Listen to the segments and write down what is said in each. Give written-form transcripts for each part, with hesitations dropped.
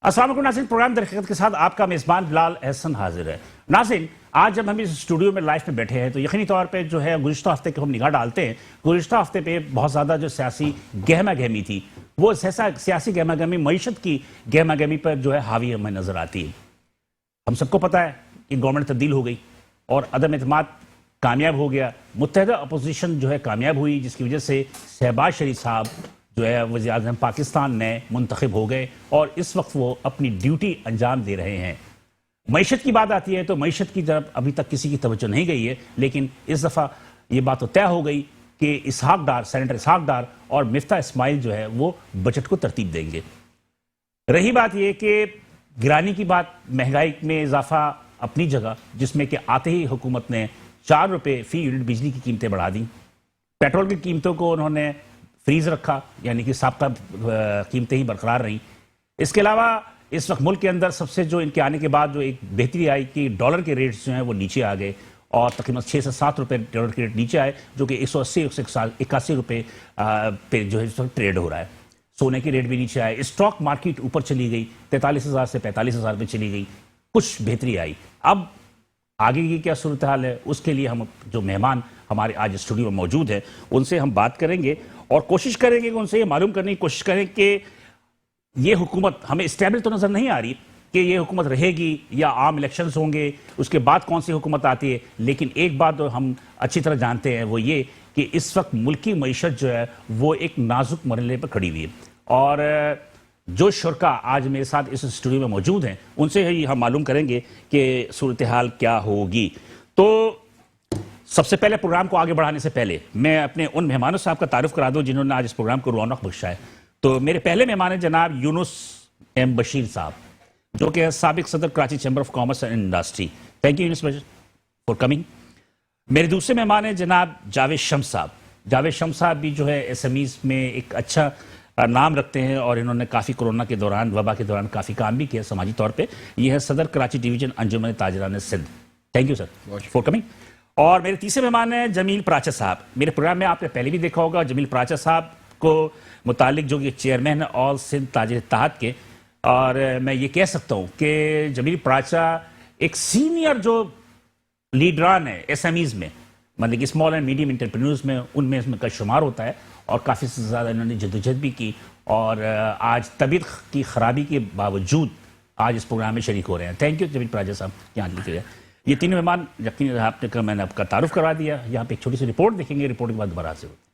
अस्सलाम वालेकुम नाज़रीन, प्रोग्राम दर हकीकत के साथ आपका मेज़बान बिलाल एहसन हाजिर है। नाज़रीन, आज जब हम इस स्टूडियो में लाइव में बैठे हैं तो यकीनी तौर पे जो है गुज़िश्ता हफ्ते को हम निगाह डालते हैं। गुज़िश्ता हफ्ते पे बहुत ज़्यादा जो सियासी गहमा गहमी थी, वो सियासी गहमा गहमी मईशत की गहमा गहमी पर जो है हावी हमें नज़र आती है। हम सबको पता है कि गवर्नमेंट तब्दील हो गई और अदम एतमाद कामयाब हो गया, मुत्तहदा अपोजिशन जो है कामयाब हुई, जिसकी वजह से शहबाज शरीफ साहब जो है वज़ीर आज़म पाकिस्तान नए मुंतखब हो गए और इस वक्त वो अपनी ड्यूटी अंजाम दे रहे हैं। मईशत की बात आती है तो मईशत की तरफ अभी तक किसी की तवज्जो नहीं गई है, लेकिन इस दफ़ा ये बात तो तय हो गई कि इसहाक डार, सेनेटर इसहाक डार और मिफ्ता इस्माइल जो है वो बजट को तरतीब देंगे। रही बात यह कि गिरानी की बात, महंगाई में इजाफा अपनी जगह, जिसमें कि आते ही हुकूमत ने 4 रुपये फी यूनिट बिजली की कीमतें बढ़ा दी, पेट्रोल की कीमतों को उन्होंने फ्रीज रखा, यानी कि साबका कीमतें ही बरकरार रहीं। इसके अलावा इस वक्त मुल्क के अंदर सबसे जो इनके आने के बाद जो एक बेहतरी आई कि डॉलर के रेट्स जो हैं वो नीचे आ गए और तकरीबन 6 से 7 रुपये डॉलर के रेट नीचे आए, जो कि 180-181 रुपये पे जो है इस वक्त ट्रेड हो रहा है। सोने की रेट भी नीचे आए, स्टॉक मार्केट ऊपर चली गई, 43,000 से 45,000 पे चली गई, कुछ बेहतरी आई। अब आगे की क्या सूरत हाल है, उसके लिए हम जो मेहमान हमारे आज स्टूडियो में मौजूद हैं उनसे हम बात करेंगे और कोशिश करेंगे कि उनसे ये मालूम करने की कोशिश करें कि ये हुकूमत हमें स्टेबल तो नज़र नहीं आ रही कि ये हुकूमत रहेगी या आम इलेक्शंस होंगे, उसके बाद कौन सी हुकूमत आती है। लेकिन एक बात तो हम अच्छी तरह जानते हैं, वो ये कि इस वक्त मुल्की मईशत जो है वो एक नाजुक मरहले पर खड़ी हुई है और जो शुरका आज मेरे साथ इस स्टूडियो में मौजूद हैं उनसे ही हम मालूम करेंगे कि सूरत हाल क्या होगी। तो सबसे पहले प्रोग्राम को आगे बढ़ाने से पहले मैं अपने उन मेहमानों से आपका तारुफ करा दूं जिन्होंने आज इस प्रोग्राम को रौनक बख्शा है। तो मेरे पहले मेहमान हैं जनाब यूनुस एम बशीर साहब, जो कि साबिक सदर Karachi chamber of commerce and industry. Thank you Yunus for coming. मेरे दूसरे मेहमान हैं जनाब जावेद शम्स साहब। जावेद शम्स साहब भी जो है SMEs में एक अच्छा नाम रखते हैं और इन्होंने काफ़ी कोरोना के दौरान, वबा के दौरान काफ़ी काम भी किया समाजी तौर पे। ये है Saddar Karachi division Anjuman Tajran Sindh. Thank you sir for coming. और मेरे तीसरे मेहमान हैं जमील प्राचा साहब। मेरे प्रोग्राम में आपने पहले भी देखा होगा जमील प्राचा साहब को मुतालिक, जो कि चेयरमैन है ऑल सिंध ताजिर इत्तेहाद के, और मैं ये कह सकता हूँ कि जमील प्राचा एक सीनियर जो लीडरान है SMEs में, मतलब कि स्मॉल एंड मीडियम एंटरप्रेन्योर्स में, उनमें इसमें का शुमार होता है और काफ़ी ज़्यादा इन्होंने जद्दोजहद भी की और आज तबीयत की खराबी के बावजूद आज इस प्रोग्राम में शरीक हो रहे हैं। थैंक यू जमील प्राचा साहब यहाँ लिखे। ये तीनों मेहमान यकीन आपने मैंने आपका तारुफ करवा दिया। यहाँ पे एक छोटी सी रिपोर्ट देखेंगे, रिपोर्ट के बाद दोबारा से होती है।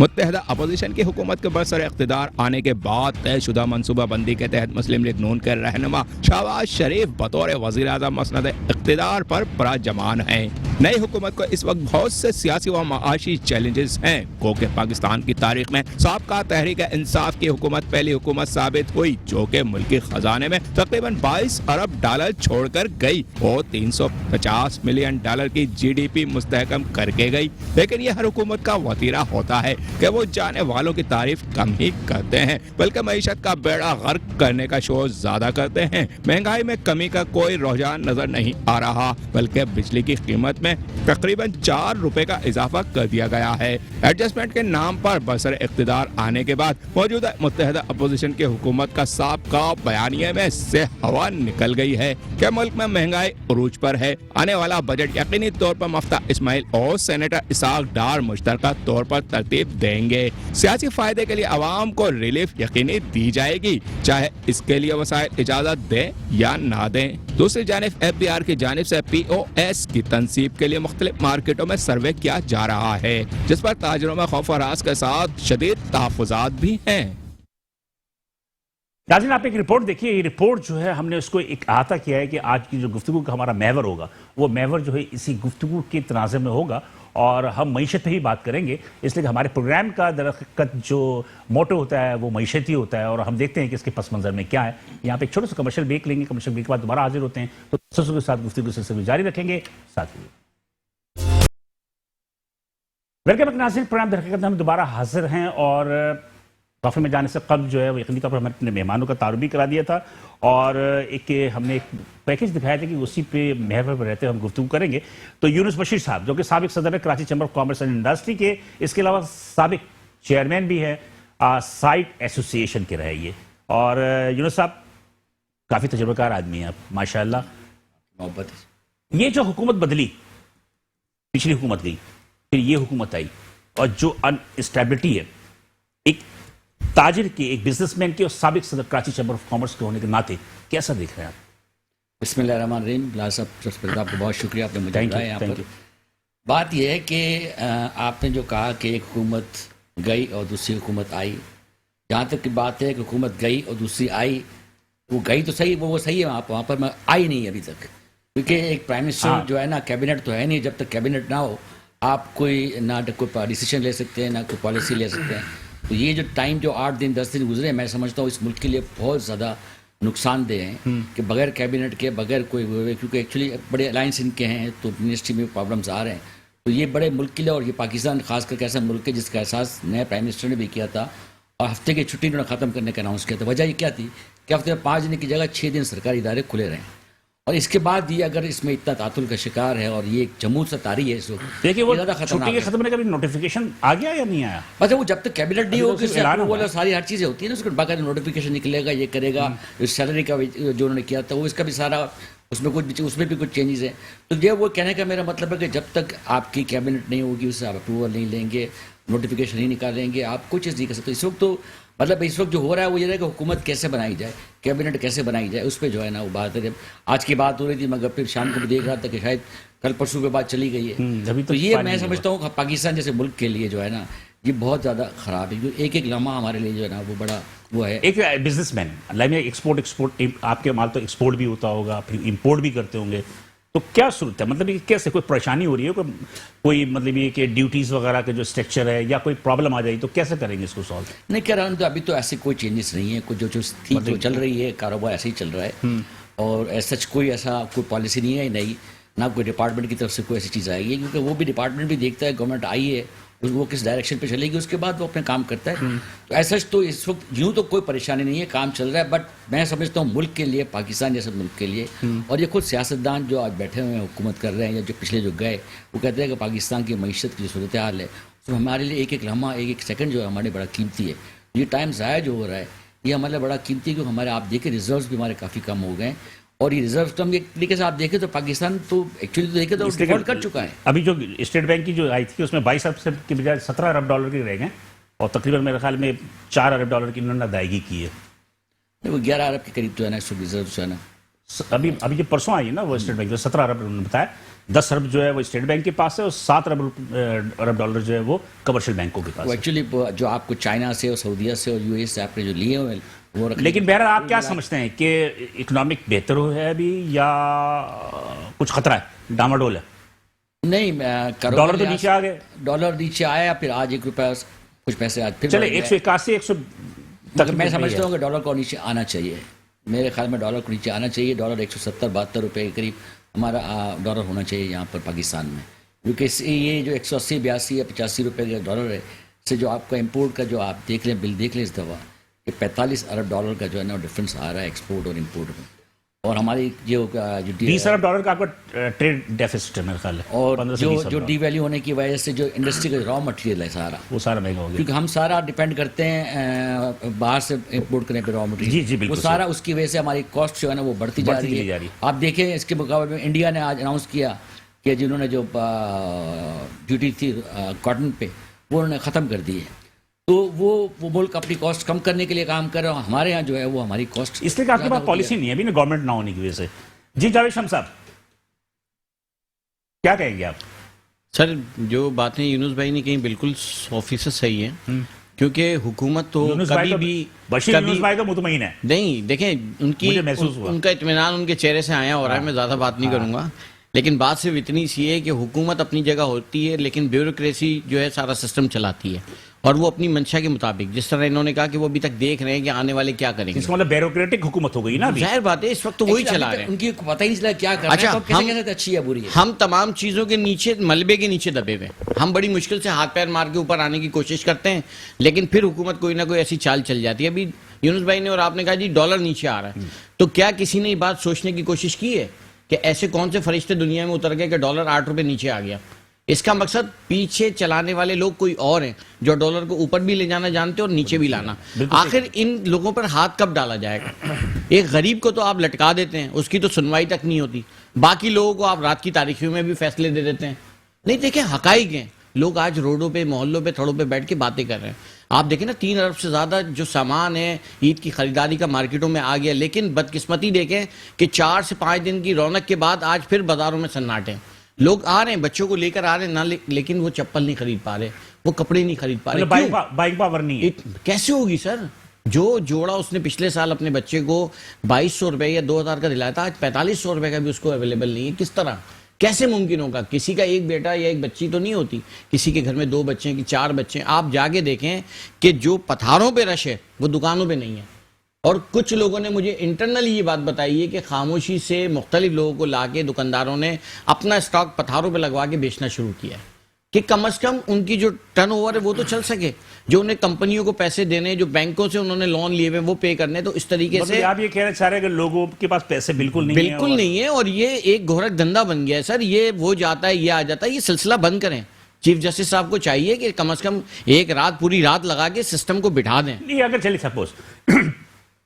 मुत्तहदा अपोजिशन की हुकूमत के बरसर इख्तिदार आने के बाद तयशुदा मनसूबाबंदी के तहत मुस्लिम लीग नून के रहनुमा शहबाज शरीफ बतौर वज़ीर आज़म मसनद इख्तिदार पर पराजमान हैं। नई हुकूमत को इस वक्त बहुत से सियासी व माशी चैलेंजेस हैं। क्योंकि पाकिस्तान की तारीख में साबका तहरीक इंसाफ की हुकूमत पहली हुकूमत साबित हुई जो कि मुल्की खजाने में तकरीबन 22 अरब डॉलर छोड़कर गई और 350 मिलियन डॉलर की GDP मुस्तहकम करके गई। लेकिन यह हर हुकूमत का वतीरा होता है कि वो जाने वालों की तारीफ कम ही करते हैं, बल्कि मईशत का बेड़ा गर्क करने का शोर ज्यादा करते हैं। महंगाई में कमी का कोई रुझान नजर नहीं आ रहा, बल्कि बिजली की कीमत में तकरीबन 4 रुपए का इजाफा कर दिया गया है। एडजस्टमेंट के नाम पर बरसर इख्तिदार आने के बाद मौजूदा मुत्तहदा अपोजिशन की हुकूमत का साबका बयानिए में से हवा निकल गई है कि मुल्क में महंगाई उरूज पर है। आने वाला बजट यकीनी तौर पर मिफ्ता इस्माइल और सेनेटर इसहाक डार मुश्तरका तौर पर तरतीब देंगे। सियासी फायदे के लिए अवाम को रिलीफ यकीनी दी जाएगी, चाहे इसके लिए वसाइल इजाजत दें या ना दें। दूसरी जानिब FBR की जानिब से POS की तनसीब के लिए मुख्तलिफ मार्केटों में सर्वे किया जा रहा है, जिस पर ताजरों में खौफ और रास के साथ शदीद तहफ़्फ़ुज़ात भी हैं। नाज़रीन, आप एक रिपोर्ट देखिए। ये रिपोर्ट जो है हमने उसको एक अहाता किया है कि आज की जो गुफ्तगू का हमारा महवर होगा वो महवर जो है इसी गुफ्तगू के तनाज़े में होगा और हम मईशत पे ही बात करेंगे। इसलिए हमारे प्रोग्राम का दरअसल जो मोटो होता है वो मईशत ही होता है और हम देखते हैं कि इसके पस मंजर में क्या है। यहाँ पे एक छोटा सा कमर्शियल ब्रेक लेंगे, कमर्शियल ब्रेक के बाद दोबारा हाजिर होते हैं। तो सबके साथ गुफ्तगू सिलसिले जारी रखेंगे। साथ ही वेलकम नाज़रीन, प्रोग्राम दर हकीकत हम दोबारा हाजिर हैं और तोहफे में जाने से कब जो है वो यकीनी तौर पर हमने अपने मेहमानों का तारुफ भी करा दिया था और हमने एक पैकेज दिखाया था कि उसी पे महवर पर रहते हुए हम गुफ्तगू करेंगे। तो यूनुस बशीर साहब जो कि साबिक सदर है Karachi chamber of commerce and industry के, इसके अलावा साबिक चेयरमैन भी है साइट एसोसिएशन के रहे ये। और यूनुस साहब काफ़ी तजुर्बेकार आदमी हैं आप, माशाल्लाह। मोहब्बत ये जो हुकूमत बदली, पिछली हुकूमत गई, फिर ये हुकूमत आई, और जो अनस्टेबिलिटी है एक ताजिर के, एक बिजनेसमैन के और साबिक सदर कराची चैम्बर ऑफ कॉमर्स के होने के नाते कैसा देख रहे हैं आप? बिस्मिल्लाहिर्रहमानिर्रहीम। बिलाल साहब, सबसे पहले आपको बहुत शुक्रिया, आपने मुझे बुलाया यहाँ पर। बात यह है कि आपने जो कहा कि एक हुकूमत गई और दूसरी हुकूमत आई, जहाँ तक की बात है कि हुकूमत गई और दूसरी आई, वो गई तो सही, वो सही है, वहाँ पर मैं आई नहीं अभी तक, क्योंकि एक प्राइम मिनिस्टर जो है ना, कैबिनेट तो है नहीं, जब तक कैबिनेट ना हो आप कोई कोई डिसीजन ले सकते हैं ना कोई पॉलिसी ले सकते हैं। तो ये जो टाइम जो 8 दिन 10 दिन गुजरे, मैं समझता हूँ इस मुल्क के लिए बहुत ज़्यादा नुकसानदेह हैं कि बगैर कैबिनेट के, बगैर कोई, क्योंकि एक्चुअली बड़े अलायंस इनके हैं तो मिनिस्ट्री में प्रॉब्लम्स आ रहे हैं। तो ये बड़े मुल्क के लिए, और ये पाकिस्तान खास करके ऐसा मुल्क है जिसका एहसास नए प्राइम मिनिस्टर ने भी किया था और हफ्ते की छुट्टी उन्होंने ख़त्म करने का अनाउंस किया था। वजह ये क्या थी कि हफ्ते में 5 दिन की जगह 6 दिन सरकारी इदारे खुले रहें, और इसके बाद ये अगर इसमें इतना तातुल का शिकार है और ये एक जमूद सा तारी है इस वक्त, देखिए वो ज़्यादा छुट्टी के खत्म होने का भी नोटिफिकेशन आ गया या नहीं आया? मतलब वो जब तक कैबिनेट नहीं होगी, तो ऐलान वो सारी हर चीज़ें होती है ना, उसको बाकायदा नोटिफिकेशन निकलेगा, ये करेगा, सैलरी का जो उन्होंने किया था वो इसका भी सारा, उसमें भी कुछ चेंजेस हैं। तो ये वो कहने का मेरा मतलब है कि जब तक आपकी कैबिनेट नहीं होगी, उससे आप अप्रूवल नहीं लेंगे, नोटिफिकेशन नहीं निकालेंगे, आप कोई चीज़ नहीं कर सकते। इस वक्त तो मतलब इस वक्त जो हो रहा है वो ये है कि हुकूमत कैसे बनाई जाए, कैबिनेट कैसे बनाई जाए, उस पर जो है ना वो बात है। आज की बात हो रही थी, मगर फिर शाम को भी देख रहा था कि शायद कल परसों के बाद चली गई है। अभी तो ये मैं समझता हूँ पाकिस्तान जैसे मुल्क के लिए जो है ना ये बहुत ज़्यादा ख़राब है, क्योंकि एक एक लम्हा हमारे लिए जो है ना वो बड़ा वो है। एक बिजनेसमैन लाइक एक्सपोर्ट आपके माल तो एक्सपोर्ट भी होता होगा, फिर इंपोर्ट भी करते होंगे, तो क्या सूरत है? मतलब ये कैसे, कोई परेशानी हो रही है, कोई मतलब ये कि ड्यूटीज वगैरह का जो स्ट्रक्चर है या कोई प्रॉब्लम आ जाए तो कैसे करेंगे इसको सॉल्व? नहीं कह रहा हूँ, तो अभी तो ऐसे कोई चेंजेस नहीं है, कुछ जो थी जो चल रही है, कारोबार ऐसे ही चल रहा है, और सच कोई ऐसा कोई पॉलिसी नहीं है, नहीं ना कोई डिपार्टमेंट की तरफ से कोई ऐसी चीज़ आएगी, क्योंकि वो भी डिपार्टमेंट भी देखता है गवर्नमेंट आई है वो किस डायरेक्शन पे चलेगी, उसके बाद वो अपने काम करता है। तो ऐसा तो इस वक्त यूँ तो कोई परेशानी नहीं है, काम चल रहा है, बट मैं समझता हूँ मुल्क के लिए, पाकिस्तान जैसे मुल्क के लिए, और ये खुद सियासतदान जो आज बैठे हुए हैं हुकूमत कर रहे हैं या जो पिछले जो गए, वो कहते हैं कि पाकिस्तान की मईशत की जो सूरत हाल है तो हमारे लिए एक एक लम्हा, एक एक सेकंड जो है हमारे बड़ा कीमती है। ये टाइम ज़ाया जो हो रहा है ये हमारे लिए बड़ा कीमती है, क्योंकि हमारे आप देखें रिजर्व्स भी हमारे काफ़ी कम हो गए, और ये रिजर्व टर्म एक तरीके से आप देखें तो पाकिस्तान तो एक्चुअली तो देखें तो डिफॉल्ट कर चुका है। अभी जो स्टेट बैंक की जो आई थी उसमें 22 अरब के बजाय 17 अरब डॉलर के रह गए, और तकरीबन मेरे ख्याल में 4 अरब डॉलर की इन्होंने अदायगी की है। वो 11 अरब के करीब तो है ना इसको रिजर्व जो है ना। अभी जो परसों आई है ना वो स्टेट बैंक, 17 अरब उन्होंने बताया, 10 अरब जो है वो स्टेट बैंक के पास है और 7 अरब डॉलर जो है वो कमर्शियल बैंकों के पास है। एक्चुअली जो आपको चाइना से और सऊदीया से और यूएस से आपने जो लिए हुए वो, लेकिन बहरहाल आप क्या समझते हैं कि इकोनॉमिक बेहतर हो है अभी या कुछ खतरा है, डामाडोल है? नहीं, डॉलर तो नीचे आ गए, डॉलर नीचे आया, फिर आज 1 रुपया कुछ पैसे आज फिर चले 181 100 तक। मैं समझता हूँ कि डॉलर को नीचे आना चाहिए, मेरे ख्याल में डॉलर को नीचे आना चाहिए। डॉलर 170-72 रुपये के करीब हमारा डॉलर होना चाहिए यहाँ पर पाकिस्तान में, क्योंकि ये जो 180-82 या 85 रुपये का डॉलर है, से जो आपका इम्पोर्ट का जो आप देख लें, बिल देख लें इस दफ़ा, कि 45 अरब डॉलर का जो है ना डिफरेंस आ रहा है एक्सपोर्ट और इंपोर्ट में, और हमारी जो 20 अरब डॉलर का आपका ट्रेड डेफिसिट है मेरे ख्याल है, और जो डीवैल्यू होने की वजह से जो इंडस्ट्री का रॉ मटेरियल है सारा वो सारा महंगा हो गया, क्योंकि हम सारा डिपेंड करते हैं बाहर से इंपोर्ट करने पे रॉ मटेरियल। जी बिल्कुल, वो सारा उसकी वजह से हमारी कॉस्ट जो है ना वो बढ़ती जा रही है। आप देखें इसके मुकाबले में इंडिया ने आज अनाउंस किया कि जिन्होंने जो ड्यूटी थी कॉटन पे वो उन्होंने ख़त्म कर दी है, तो वो मुल्क अपनी कॉस्ट कम करने के लिए काम कर रहा है। हमारे यहाँ जो है वो हमारी कॉस्ट, इसलिए आपके पास पॉलिसी नहीं है अभी ना गवर्नमेंट ना होने की वजह से। जी जावेद शम्स साहब क्या कहेंगे आप? सर जो बातें यूनुस भाई ने कही बिल्कुल 100% सही है, क्योंकि हुकूमत तो कभी भी यूनुस भाई तो मुतमईन है नहीं, देखें उनका इत्मीनान उनके चेहरे से आया हो रहा है, मैं ज़्यादा बात नहीं करूँगा, लेकिन बात सिर्फ इतनी सी है कि हुकूमत अपनी जगह होती है, लेकिन ब्यूरोक्रेसी जो है सारा सिस्टम चलाती है, और वो अपनी मंशा के मुताबिक, जिस तरह इन्होंने कहा कि वो अभी तक देख रहे हैं कि आने वाले क्या करेंगे। इसका मतलब ब्यूरोक्रेटिक हुकूमत हो गई ना अभी। जाहिर बात है इस वक्त तो वही चला रहे हैं, उनकी पता ही नहीं चला क्या कर रहे हैं, तो कैसे कह सकते अच्छी है बुरी है। हम तमाम चीजों के नीचे, मलबे के नीचे दबे हुए हैं। हम बड़ी मुश्किल से हाथ पैर मार के ऊपर आने की कोशिश करते हैं, लेकिन फिर हुकूमत कोई ना कोई ऐसी चाल चल जाती है। अभी यूनुस भाई ने और आपने कहा जी डॉलर नीचे आ रहा है, तो क्या किसी ने ये बात सोचने की कोशिश की है कि ऐसे कौन से फरिश्ते दुनिया में उतर गए कि डॉलर 8 रुपए नीचे आ गया? इसका मकसद पीछे चलाने वाले लोग कोई और हैं जो डॉलर को ऊपर भी ले जाना जानते हैं और नीचे भी लाना। आखिर इन लोगों पर हाथ कब डाला जाएगा? एक गरीब को तो आप लटका देते हैं, उसकी तो सुनवाई तक नहीं होती, बाकी लोगों को आप रात की तारीखियों में भी फैसले दे देते हैं। नहीं, देखें हकाइक हैं। लोग आज रोडों पे, मोहल्लों पे, थड़ों पे बैठ के बातें कर रहे हैं। आप देखें ना, 3 अरब से ज्यादा जो सामान है ईद की खरीदारी का मार्केटों में आ गया, लेकिन बदकिस्मती देखें कि 4 से 5 दिन की रौनक के बाद आज फिर बाजारों में सन्नाटे। लोग आ रहे हैं, बच्चों को लेकर आ रहे हैं ना, लेकिन वो चप्पल नहीं खरीद पा रहे, वो कपड़े नहीं खरीद पा रहे। बाइक पावर नहीं है। कैसे होगी सर? जो जोड़ा उसने पिछले साल अपने बच्चे को 2200 रुपए या 2000 का दिलाया था, आज 4500 रुपए का भी उसको अवेलेबल नहीं है। किस तरह, कैसे मुमकिन होगा? किसी का एक बेटा या एक बच्ची तो नहीं होती, किसी के घर में 2 बच्चे की 4 बच्चे। आप जाके देखें कि जो पथारों पे रश है वो दुकानों पे नहीं है। और कुछ लोगों ने मुझे इंटरनली ये बात बताई है कि खामोशी से मुख्तलिफ लोगों को लाके दुकानदारों ने अपना स्टॉक पथारों पे लगवा के बेचना शुरू किया है कि कम से कम उनकी जो टर्नओवर है वो तो चल सके। जो उन्हें कंपनियों को पैसे देने, जो बैंकों से उन्होंने लोन लिए हुए वो पे करने, तो इस तरीके से आप ये कहना चाह रहे हैं कि लोगों के पास पैसे बिल्कुल नहीं है और ये एक घोरक धंधा बन गया है सर। ये वो जाता है, ये आ जाता है, ये सिलसिला बंद करें। चीफ जस्टिस साहब को चाहिए कि कम से कम एक रात, पूरी रात लगा के सिस्टम को बिठा दें। नहीं, अगर चलिए सपोज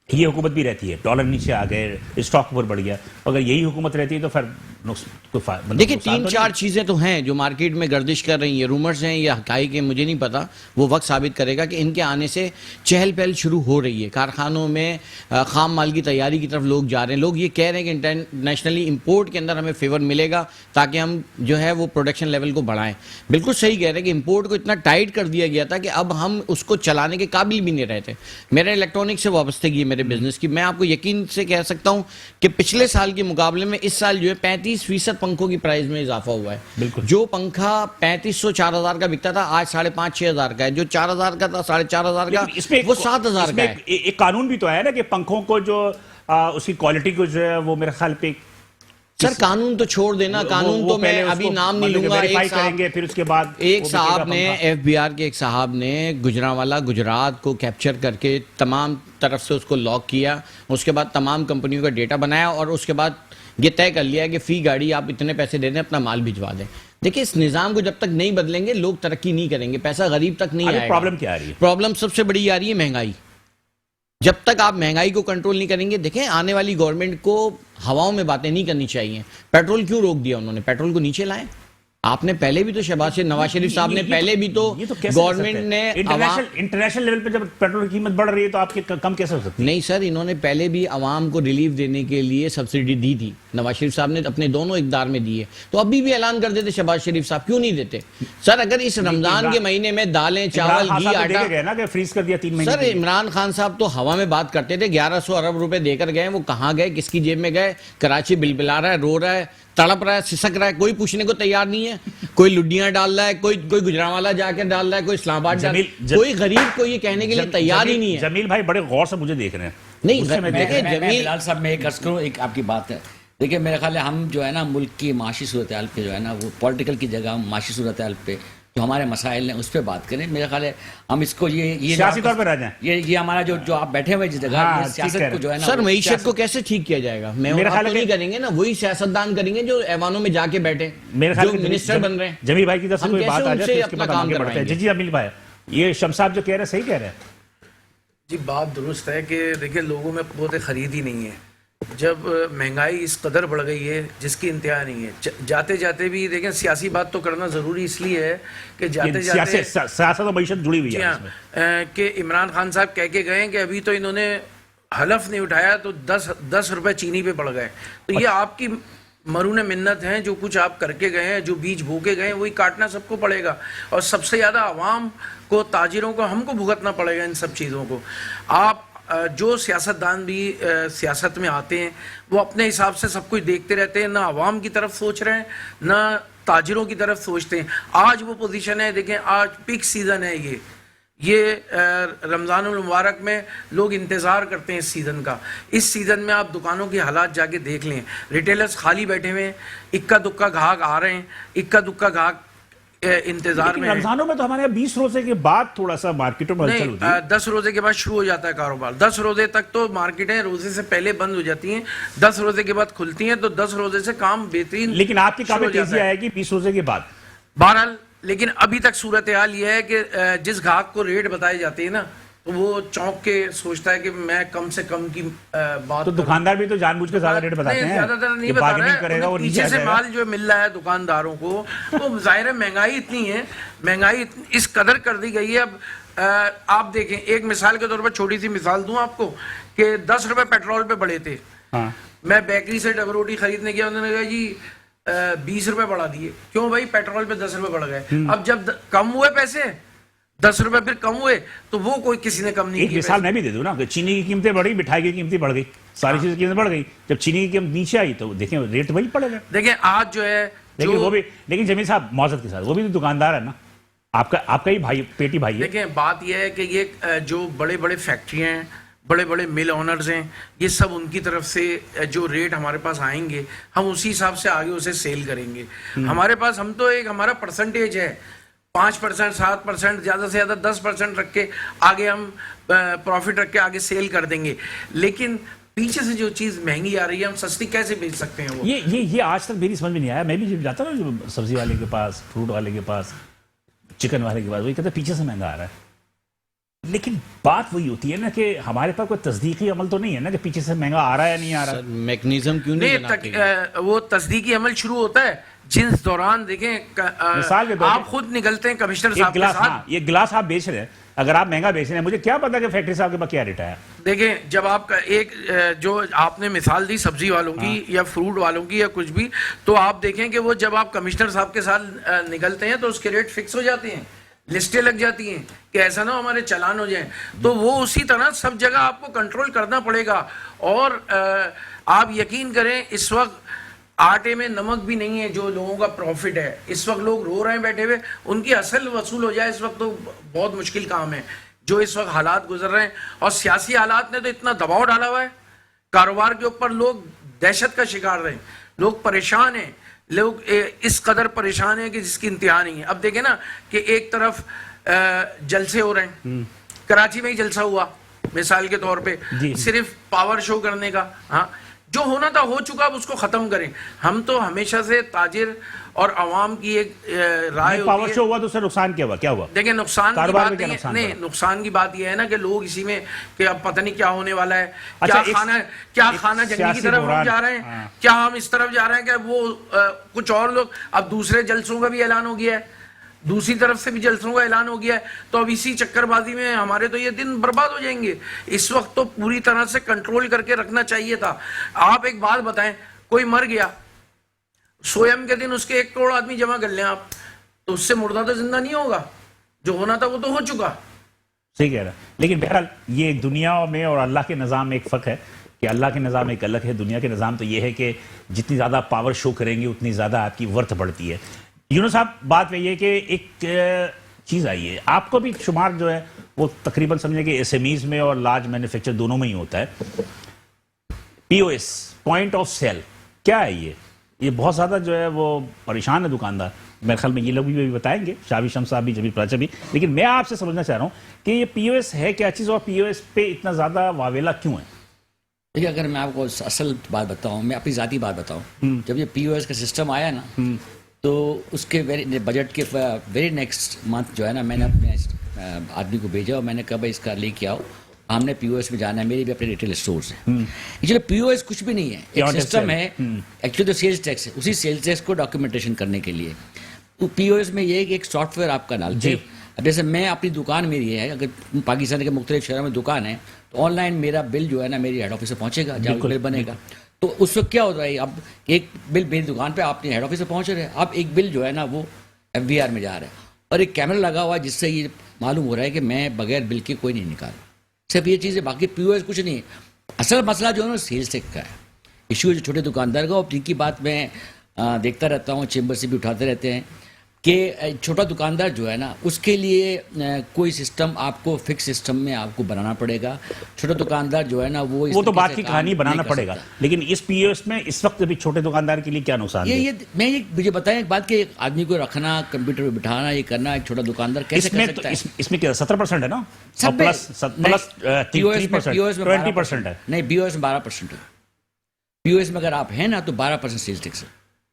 ये हुकूमत भी रहती है, डॉलर नीचे आ गए, स्टॉक ऊपर बढ़ गया, अगर यही हुकूमत रहती है तो फिर देखिए 3-4 चीजें तो हैं जो मार्केट में गर्दिश कर रही हैं, रूमर्स हैं या हकाइक है, मुझे नहीं पता, वो वक्त साबित करेगा कि इनके आने से चहल पहल शुरू हो रही है। कारखानों में खाम माल की तैयारी की तरफ लोग जा रहे हैं। लोग ये कह रहे हैं कि इंटरनेशनली इंपोर्ट के अंदर हमें फेवर मिलेगा ताकि हम जो है वो प्रोडक्शन लेवल को बढ़ाएं। बिल्कुल सही कह रहे हैं कि इंपोर्ट को इतना टाइट कर दिया गया था कि अब हम उसको चलाने के काबिल भी नहीं रहते। मेरे इलेक्ट्रॉनिक से वाबस्तगी है मेरे बिजनेस की, मैं आपको यकीन से कह सकता हूं कि पिछले साल के मुकाबले में इस साल जो है 35% पंखों की प्राइस में इजाफा हुआ है। जो पंखा 3500-4000 का बिकता था आज 5,500-6,000 का है। जो 4000 का था 4,500 का, इसमें वो 7,000 का है। एक कानून भी तो आया ना कि पंखों को जो उसकी क्वालिटी को जो है वो मेरे ख्याल पे सर कानून तो छोड़ देना, कानून तो मैं अभी नाम नहीं लूंगा। करेंगे फिर उसके बाद एक साहब ने, FBI के एक साहब ने गुजरांवाला गुजरात को कैप्चर करके तमाम तरफ से उसको लॉक किया, उसके बाद तमाम कंपनियों का डेटा बनाया और उसके बाद ये तय कर लिया कि फी गाड़ी आप इतने पैसे दे दें, अपना माल भिजवा दें। देखिए इस निजाम को जब तक नहीं बदलेंगे लोग तरक्की नहीं करेंगे, पैसा गरीब तक नहीं आएगा। प्रॉब्लम क्या आ रही है? प्रॉब्लम सबसे बड़ी आ रही है महंगाई। जब तक आप महंगाई को कंट्रोल नहीं करेंगे, देखें आने वाली गवर्नमेंट को हवाओं में बातें नहीं करनी चाहिए। पेट्रोल क्यों रोक दिया उन्होंने? पेट्रोल को नीचे लाएं। आपने पहले भी तो नवाज शरीफ साहब ने पहले भी तो गवर्नमेंट ने इंटरनेशनल लेवल पे जब पेट्रोल की कीमत बढ़ रही है तो आपके कम कैसे हो सकती है? नहीं सर, इन्होंने पहले भी आवाम को रिलीफ देने के लिए सब्सिडी दी थी। नवाज शरीफ साहब ने अपने दोनों इक़्तिदार में दी है, तो अभी भी ऐलान कर देते शहबाज शरीफ साहब, क्यों नहीं देते? सर अगर इस रमजान के महीने में दालें, चावल, घी, आटा फ्रीज कर दिया 3 महीने। सर इमरान खान साहब तो हवा में बात करते थे, 1100 अरब रुपए देकर गए, वो कहाँ गए, किसकी जेब में गए? कराची बिलबिला रहा है, रो रहा है, तड़प रहा है, सिसक रहा है, कोई पूछने को तैयार नहीं है। कोई लुड्डियां डाल रहा है, कोई गुजरांवाला जाकर डाल रहा है, कोई इस्लामाबाद डाल, कोई गरीब को ये कहने के लिए तैयार ही नहीं है। जमील भाई बड़े गौर से मुझे देख रहे हैं। नहीं देखिए जमील बिलाल साहब, मैं एक अर्ज करूं, एक आपकी बात है। देखिए मेरे ख्याल है हम जो है ना मुल्क की माशी सूरत हाल पे जो है ना वो पॉलिटिकल की जगह माशी सूरत हाल पे जो हमारे मसाइल हैं उस पर बात करें। मेरे ख्याल है हम इसको ये सियासी तौर पर आ जाएं। ये हमारा जो आप बैठे हुए जिस जगह, हाँ, सियासत को जो है ना सर मईशत को कैसे ठीक किया जाएगा? मेरा ख्याल नहीं करेंगे ना, वही सियासतदान करेंगे जो ऐवानों में जाके बैठे, जो मिनिस्टर बन रहे हैं। जमील भाई की तरफ से कोई बात आ जाए तो अपना काम करवाएंगे। जी जमील भाई, ये शम्स साहब जो कह रहे हैं सही कह रहे हैं जी। बात दुरुस्त है कि देखिए लोगों में बहुत खरीद ही नहीं है। जब महंगाई इस कदर बढ़ गई है जिसकी इंतहा नहीं है, जाते जाते भी देखें सियासी बात तो करना ज़रूरी इसलिए है कि जाते जाते सियासत और मईशत जुड़ी हुई है कि इमरान खान साहब कह के गए कि अभी तो इन्होंने हलफ नहीं उठाया तो 10 रुपए चीनी पे बढ़ गए। तो ये आपकी मरून मिन्नत हैं, जो कुछ आप करके गए हैं, जो बीज बोके गए हैं वही काटना सबको पड़ेगा। और सबसे ज़्यादा आवाम को, ताजिरों को, हमको भुगतना पड़ेगा इन सब चीज़ों को। आप जो सियासतदान भी सियासत में आते हैं वो अपने हिसाब से सब कुछ देखते रहते हैं, ना आवाम की तरफ सोच रहे हैं ना ताजिरों की तरफ सोचते हैं। आज वो पोजीशन है, देखें आज पीक सीज़न है, ये ये रमज़ानुल मुबारक में लोग इंतज़ार करते हैं इस सीज़न का। इस सीज़न में आप दुकानों की हालात जाके देख लें, रिटेलर्स खाली बैठे हुए हैं, इक्का दुक्का ग्राहक आ रहे हैं, इक्का दुक्का ग्राहक इंतजार में है। रमजानों में तो हमारे यहाँ 20 रोजे के बाद थोड़ा सा मार्केटों में हलचल होती है। 10 रोजे के बाद शुरू हो जाता है कारोबार। 10 रोजे तक तो मार्केटें रोजे से पहले बंद हो जाती हैं, 10 रोजे के बाद खुलती हैं, तो 10 रोजे से काम बेहतरीन। लेकिन आपकी काफी तेजी आएगी 20 रोजे के बाद। बहरहाल, लेकिन अभी तक सूरत हाल यह है कि जिस ग्राहक को रेट बताए जाते हैं ना, तो वो चौंक के सोचता है कि मैं कम से कम की बात। तो दुकानदार भी तो जानबूझ के ज्यादा रेट बताते हैं, ज्यादातर नहीं बता रहे हैं, करेगा वो पीछे से माल जो मिल रहा है दुकानदारों को, तो जाहिर है महंगाई इतनी है, महंगाई इस कदर कर दी गई है। अब आप देखें, एक मिसाल के तौर पर छोटी सी मिसाल दूं आपको कि 10 रुपए पेट्रोल पे बढ़े थे। हाँ। मैं बेकरी से डबल रोटी खरीदने गया, उन्होंने कहा जी 20 रुपए बढ़ा दिए। क्यों भाई? पेट्रोल पे 10 रुपए बढ़ गए। अब जब कम हुए पैसे, 10 रुपए फिर कम हुए, तो वो कोई किसी ने कम नहीं एक किए। मिसाल मैं भी दे दूं ना, कि चीनी की कीमतें बढ़ी, मिठाई की कीमतें बढ़ गई, सारी चीजें कीमतें बढ़ गई। जब चीनी की कीमत नीचे आई तो देखें रेट वही पड़ेगा। देखें आज जो है, लेकिन वो भी, लेकिन जमीन साहब मौजूद के साथ वो भी तो दुकानदार है ना, आपका ही भाई, पेटी भाई है। देखें बात यह है कि ये जो बड़े बड़े फैक्ट्रियाँ हैं, बड़े बड़े मिल ओनर्स हैं, ये सब उनकी तरफ से जो रेट हमारे पास आएंगे, हम उसी हिसाब से आगे उसे सेल करेंगे। हमारे पास, हम तो एक हमारा परसेंटेज है 5%, 7%, ज़्यादा से ज़्यादा 10% रख के आगे हम प्रॉफिट रख के आगे सेल कर देंगे। लेकिन पीछे से जो चीज़ महंगी आ रही है, हम सस्ती कैसे बेच सकते हैं? वो ये आज तक मेरी समझ में नहीं आया। मैं भी जब जाता ना जो सब्जी वाले के पास, फ्रूट वाले के पास, चिकन वाले के पास, वही कहते पीछे से महंगा आ रहा है। लेकिन बात वही होती है ना कि हमारे पास कोई तस्दीकी अमल तो नहीं है ना कि पीछे से महंगा आ रहा है या नहीं आ रहा। मैकेनिज्म क्यों नहीं बनाते? वो तस्दीकी अमल शुरू होता है जिस दौरान, देखें मिसाल के तौर आप खुद निकलते हैं कमिश्नर साहब के साथ। हाँ, ये गिलास आप बेच रहे हैं, अगर आप महंगा बेच रहे हैं, मुझे क्या पता कि फैक्ट्री साहब के पास क्या रेट है। देखें, जब आपका एक जो आपने मिसाल दी सब्जी वालों की या फ्रूट वालों की या कुछ भी, तो आप देखें कि वो जब आप कमिश्नर साहब के साथ निकलते हैं तो उसके रेट फिक्स हो जाते हैं, लिस्टें लग जाती हैं कि ऐसा ना हमारे चालान हो जाएं। तो वो उसी तरह सब जगह आपको कंट्रोल करना पड़ेगा। और आप यकीन करें, इस वक्त आटे में नमक भी नहीं है जो लोगों का प्रॉफिट है। इस वक्त लोग रो रहे हैं बैठे हुए, उनकी असल वसूल हो जाए इस वक्त तो बहुत मुश्किल काम है जो इस वक्त हालात गुजर रहे हैं। और सियासी हालात ने तो इतना दबाव डाला हुआ है कारोबार के ऊपर, लोग दहशत का शिकार रहे, लोग परेशान हैं, लोग इस कदर परेशान हैं कि जिसकी इंतहा नहीं है। अब देखें ना कि एक तरफ जलसे हो रहे हैं, कराची में ही जलसा हुआ मिसाल के तौर पे, सिर्फ पावर शो करने का। हाँ, जो होना था हो चुका, अब उसको खत्म करें। हम तो हमेशा से ताजिर और अवाम की एक राय होती पावर शो हुआ तो उससे नुकसान क्या हुआ? क्या हुआ? देखिए, नुकसान की बात नहीं, नुकसान की बात यह है ना कि लोग इसी में कि अब पता नहीं क्या होने वाला है, क्या खाना जंगी की तरफ हम जा रहे हैं, क्या हम इस तरफ जा रहे हैं कि वो कुछ और लोग। अब दूसरे जलसों का भी ऐलान हो गया है, दूसरी तरफ से भी जलसों का ऐलान हो गया है, तो अब इसी चक्करबाजी में हमारे तो ये दिन बर्बाद हो जाएंगे। इस वक्त तो पूरी तरह से कंट्रोल करके रखना चाहिए था। आप एक बात बताएं, कोई मर गया, सोयम के दिन उसके 1 करोड़ आदमी जमा कर लें आप, तो उससे मुर्दा तो जिंदा नहीं होगा, जो होना था वो तो हो चुका। सही कह रहा है। लेकिन बहरहाल ये दुनिया में और अल्लाह के निज़ाम में एक फ़र्क है कि अल्लाह के निज़ाम एक अलग है, दुनिया के निज़ाम तो ये है कि जितनी ज़्यादा पावर शो करेंगे उतनी ज़्यादा आपकी वर्थ बढ़ती है। यूनुस साहब, बात वही है कि एक चीज़ आई है, आपको भी शुमार जो है वो तकरीबन समझे कि एसएमईज में और लार्ज मैन्युफैक्चर दोनों में ही होता है। पीओएस, पॉइंट ऑफ सेल, क्या है ये बहुत ज़्यादा जो है वो परेशान है दुकानदार। मेरे ख्याल में ये लोग भी बताएंगे, शावी शम्स साहब भी, जबीर प्राचा भी। लेकिन मैं आपसे समझना चाह रहा हूँ कि ये पीओएस है क्या चीज़ और पीओएस पे इतना ज़्यादा वावेला क्यों है? देखिए, अगर मैं आपको असल बात बताऊँ, मैं अपनी ज़ाती बात बताऊँ, जब ये पीओएस का सिस्टम आया ना, तो उसके बजट के वेरी नेक्स्ट मंथ जो है ना, मैंने अपने आदमी को भेजा और मैंने कहा भाई इसका लेके आओ, हमने पीओएस में जाना है, मेरे भी अपने रिटेल स्टोर्स हैं। एक्चुअली पीओएस कुछ भी नहीं है, एक सिस्टम है, एक्चुअली तो सेल्स टैक्स है, उसी सेल्स टैक्स को डॉक्यूमेंटेशन करने के लिए। तो पीओएस में ये है कि एक सॉफ्टवेयर आपका डालते हैं। अब जैसे मैं अपनी दुकान मेरी है, अगर पाकिस्तान के मुख्तलिफ शहरों में दुकान है, तो ऑनलाइन मेरा बिल जो है ना मेरी हेड ऑफिस से पहुंचेगा, जहाँ बिल बनेगा। तो उस वक्त क्या होता है, अब एक बिल मेरी दुकान पे आपने हेड ऑफिस से पहुंच रहे हैं, अब एक बिल जो है ना वो एफबीआर में जा रहा है और एक कैमरा लगा हुआ है जिससे ये मालूम हो रहा है कि मैं बगैर बिल के कोई नहीं निकाल। सिर्फ ये चीज़ है, बाकी पीओएस कुछ नहीं है। असल मसला जो है ना सेल्स टैक्स का है, इशू है जो छोटे दुकानदार का। और जिनकी बात मैं देखता रहता हूँ, चेंबर से भी उठाते रहते हैं कि छोटा दुकानदार जो है ना, उसके लिए कोई सिस्टम आपको फिक्स सिस्टम में आपको बनाना पड़ेगा। छोटा दुकानदार जो है ना वो तो बात की कहानी बनाना पड़ेगा, लेकिन इस पीओएस में इस वक्त भी छोटे दुकानदार के लिए क्या नुकसान है? मुझे बताएं एक बात कि एक आदमी को रखना, कंप्यूटर पे बिठाना, ये करना, एक छोटा दुकानदार कैसे कर सकता है? इसमें क्या 17% है ना, सब प्लस 20% है। नहीं, पीओएस में 12% है। पीओएस में अगर आप हैं ना तो 12% सेल्स टैक्स है।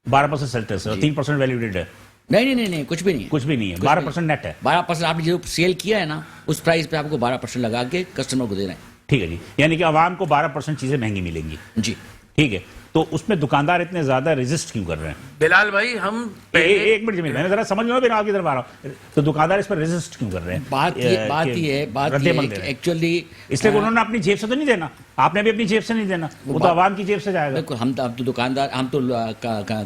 12% सेल्स टैक्स है, 3% वैल्यूडेड है। नहीं, कुछ भी नहीं है। कुछ भी नहीं है, 12% नेट है। 12% आपने जो सेल किया है ना, उस प्राइस पे आपको 12% लगा के कस्टमर को दे रहे हैं। ठीक है जी, यानी कि आवाम को 12% चीजें महंगी मिलेंगी जी, ठीक है। तो उसमें दुकानदार इतने ज्यादा रेजिस्ट क्यों कर रहे हैं? बिलाल भाई हम एक मिनट जमीन, मैंने जरा समझ लो, फिर आपकी तरफ आ रहा हूं। तो दुकानदार इस पर रेजिस्ट क्यों कर रहे हैं? बात ये है एक्चुअली, इसलिए उन्होंने अपनी जेब से तो नहीं देना, आपने भी अपनी जेब से नहीं देना, वो तो आवाम की जेब से जाएगा। बिल्कुल, हम तो दुकानदार, हम तो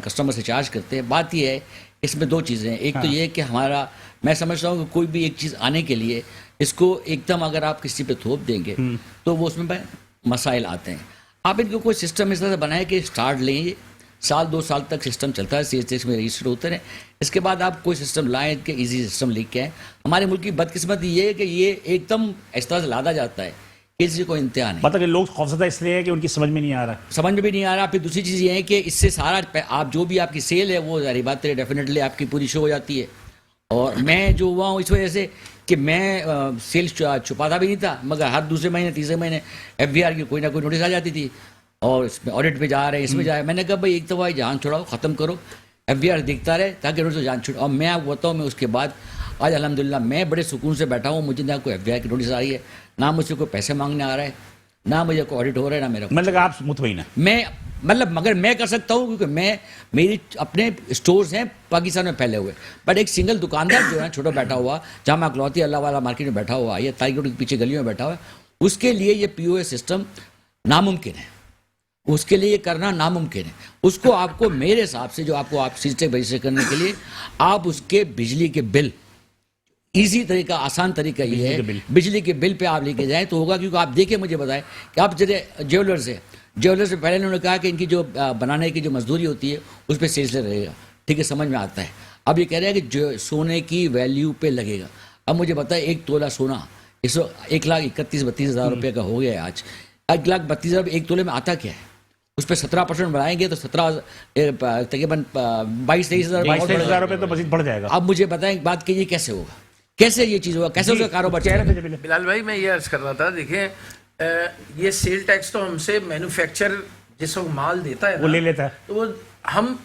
कस्टमर से चार्ज करते हैं। बात ये है, इसमें दो चीज़ें हैं। एक तो ये कि हमारा, मैं समझता हूँ कि कोई भी एक चीज़ आने के लिए इसको एकदम अगर आप किसी पे थोप देंगे तो वो उसमें मसाइल आते हैं। आप इनको कोई सिस्टम इस तरह से बनाए कि स्टार्ट लें, साल 2 साल तक सिस्टम चलता है, CSTX में रजिस्टर होते हैं। इसके बाद आप कोई सिस्टम लाएं कि इजी सिस्टम लेके आए। हमारे मुल्क की बदकिस्मती ये है कि ये एकदम इस तरह से लादा जाता है, किसी को इंतहा नहीं। मतलब कि लोग खौफजदा इसलिए है कि उनकी समझ में नहीं आ रहा, समझ में भी नहीं आ रहा। फिर दूसरी चीज़ ये है कि इससे सारा आप जो भी आपकी सेल है वो जारी बात है, डेफिनेटली आपकी पूरी शो हो जाती है। और मैं जो हुआ हूँ इस वजह से कि मैं सेल्स छुपाता भी नहीं था, मगर हर दूसरे महीने तीसरे महीने FBR की कोई ना कोई नोटिस आ जाती थी, और इसमें ऑडिट पे जा रहे हैं, इसमें जा रहे हैं। मैंने कहा भाई एक दफ़ा जान छुड़ाओ, ख़त्म करो, FBR देखता रहे ताकि नोटिस जान छुड़ाओ। और मैं आपको बताऊँ, मैं उसके बाद आज अल्हम्दुलिल्लाह मैं बड़े सुकून से बैठा हूँ। मुझे ना कोई FBR की नोटिस आ रही है, ना मुझसे कोई पैसे मांगने आ रहा है, ना मुझे कोई ऑडिट हो रहा है, ना मेरा। मतलब आप मुतमईन है? मगर मैं कर सकता हूँ क्योंकि मेरी अपने स्टोर्स हैं पाकिस्तान में फैले हुए। बट एक सिंगल दुकानदार जो है छोटा बैठा हुआ, जहाँ अकलौती अल्लाह वाला मार्केट में बैठा हुआ या ताइक रोड के पीछे गलियों में बैठा हुआ है, उसके लिए ये POS सिस्टम नामुमकिन है। उसके लिए ये करना नामुमकिन है। उसको आपको, मेरे हिसाब से, जो आपको आप सिस्टम रजिस्टर करने के लिए आप उसके बिजली के बिल, इजी तरीका, आसान तरीका ये है, बिजली के बिल पे आप लेके जाएं तो होगा। क्योंकि आप देखिए, मुझे बताएं कि आप ज्वेलर से पहले उन्होंने कहा कि इनकी जो बनाने की जो मजदूरी होती है उस पर सेल्स रहेगा, ठीक है, समझ में आता है। अब ये कह रहे हैं कि जो सोने की वैल्यू पे लगेगा। अब मुझे बताएं, 1 तोला सोना 1,31,32,000 रुपये का हो गया है आज। 1,32,000 1 तोले में आता क्या है? उस पर 17% बढ़ाएंगे तो तकरीबन 22-23,000 रुपये तो मजीद बढ़ जाएगा। अब मुझे बताएं, एक बात कीजिए, कैसे होगा, कैसे ये चीज़ होगा, कैसे उसका कारोबार चलेगा? बिलाल भाई मैं ये अर्ज कर रहा था, देखिए ये सेल टैक्स तो हमसे मैन्युफैक्चर जिसको माल देता है वो ले लेता है, तो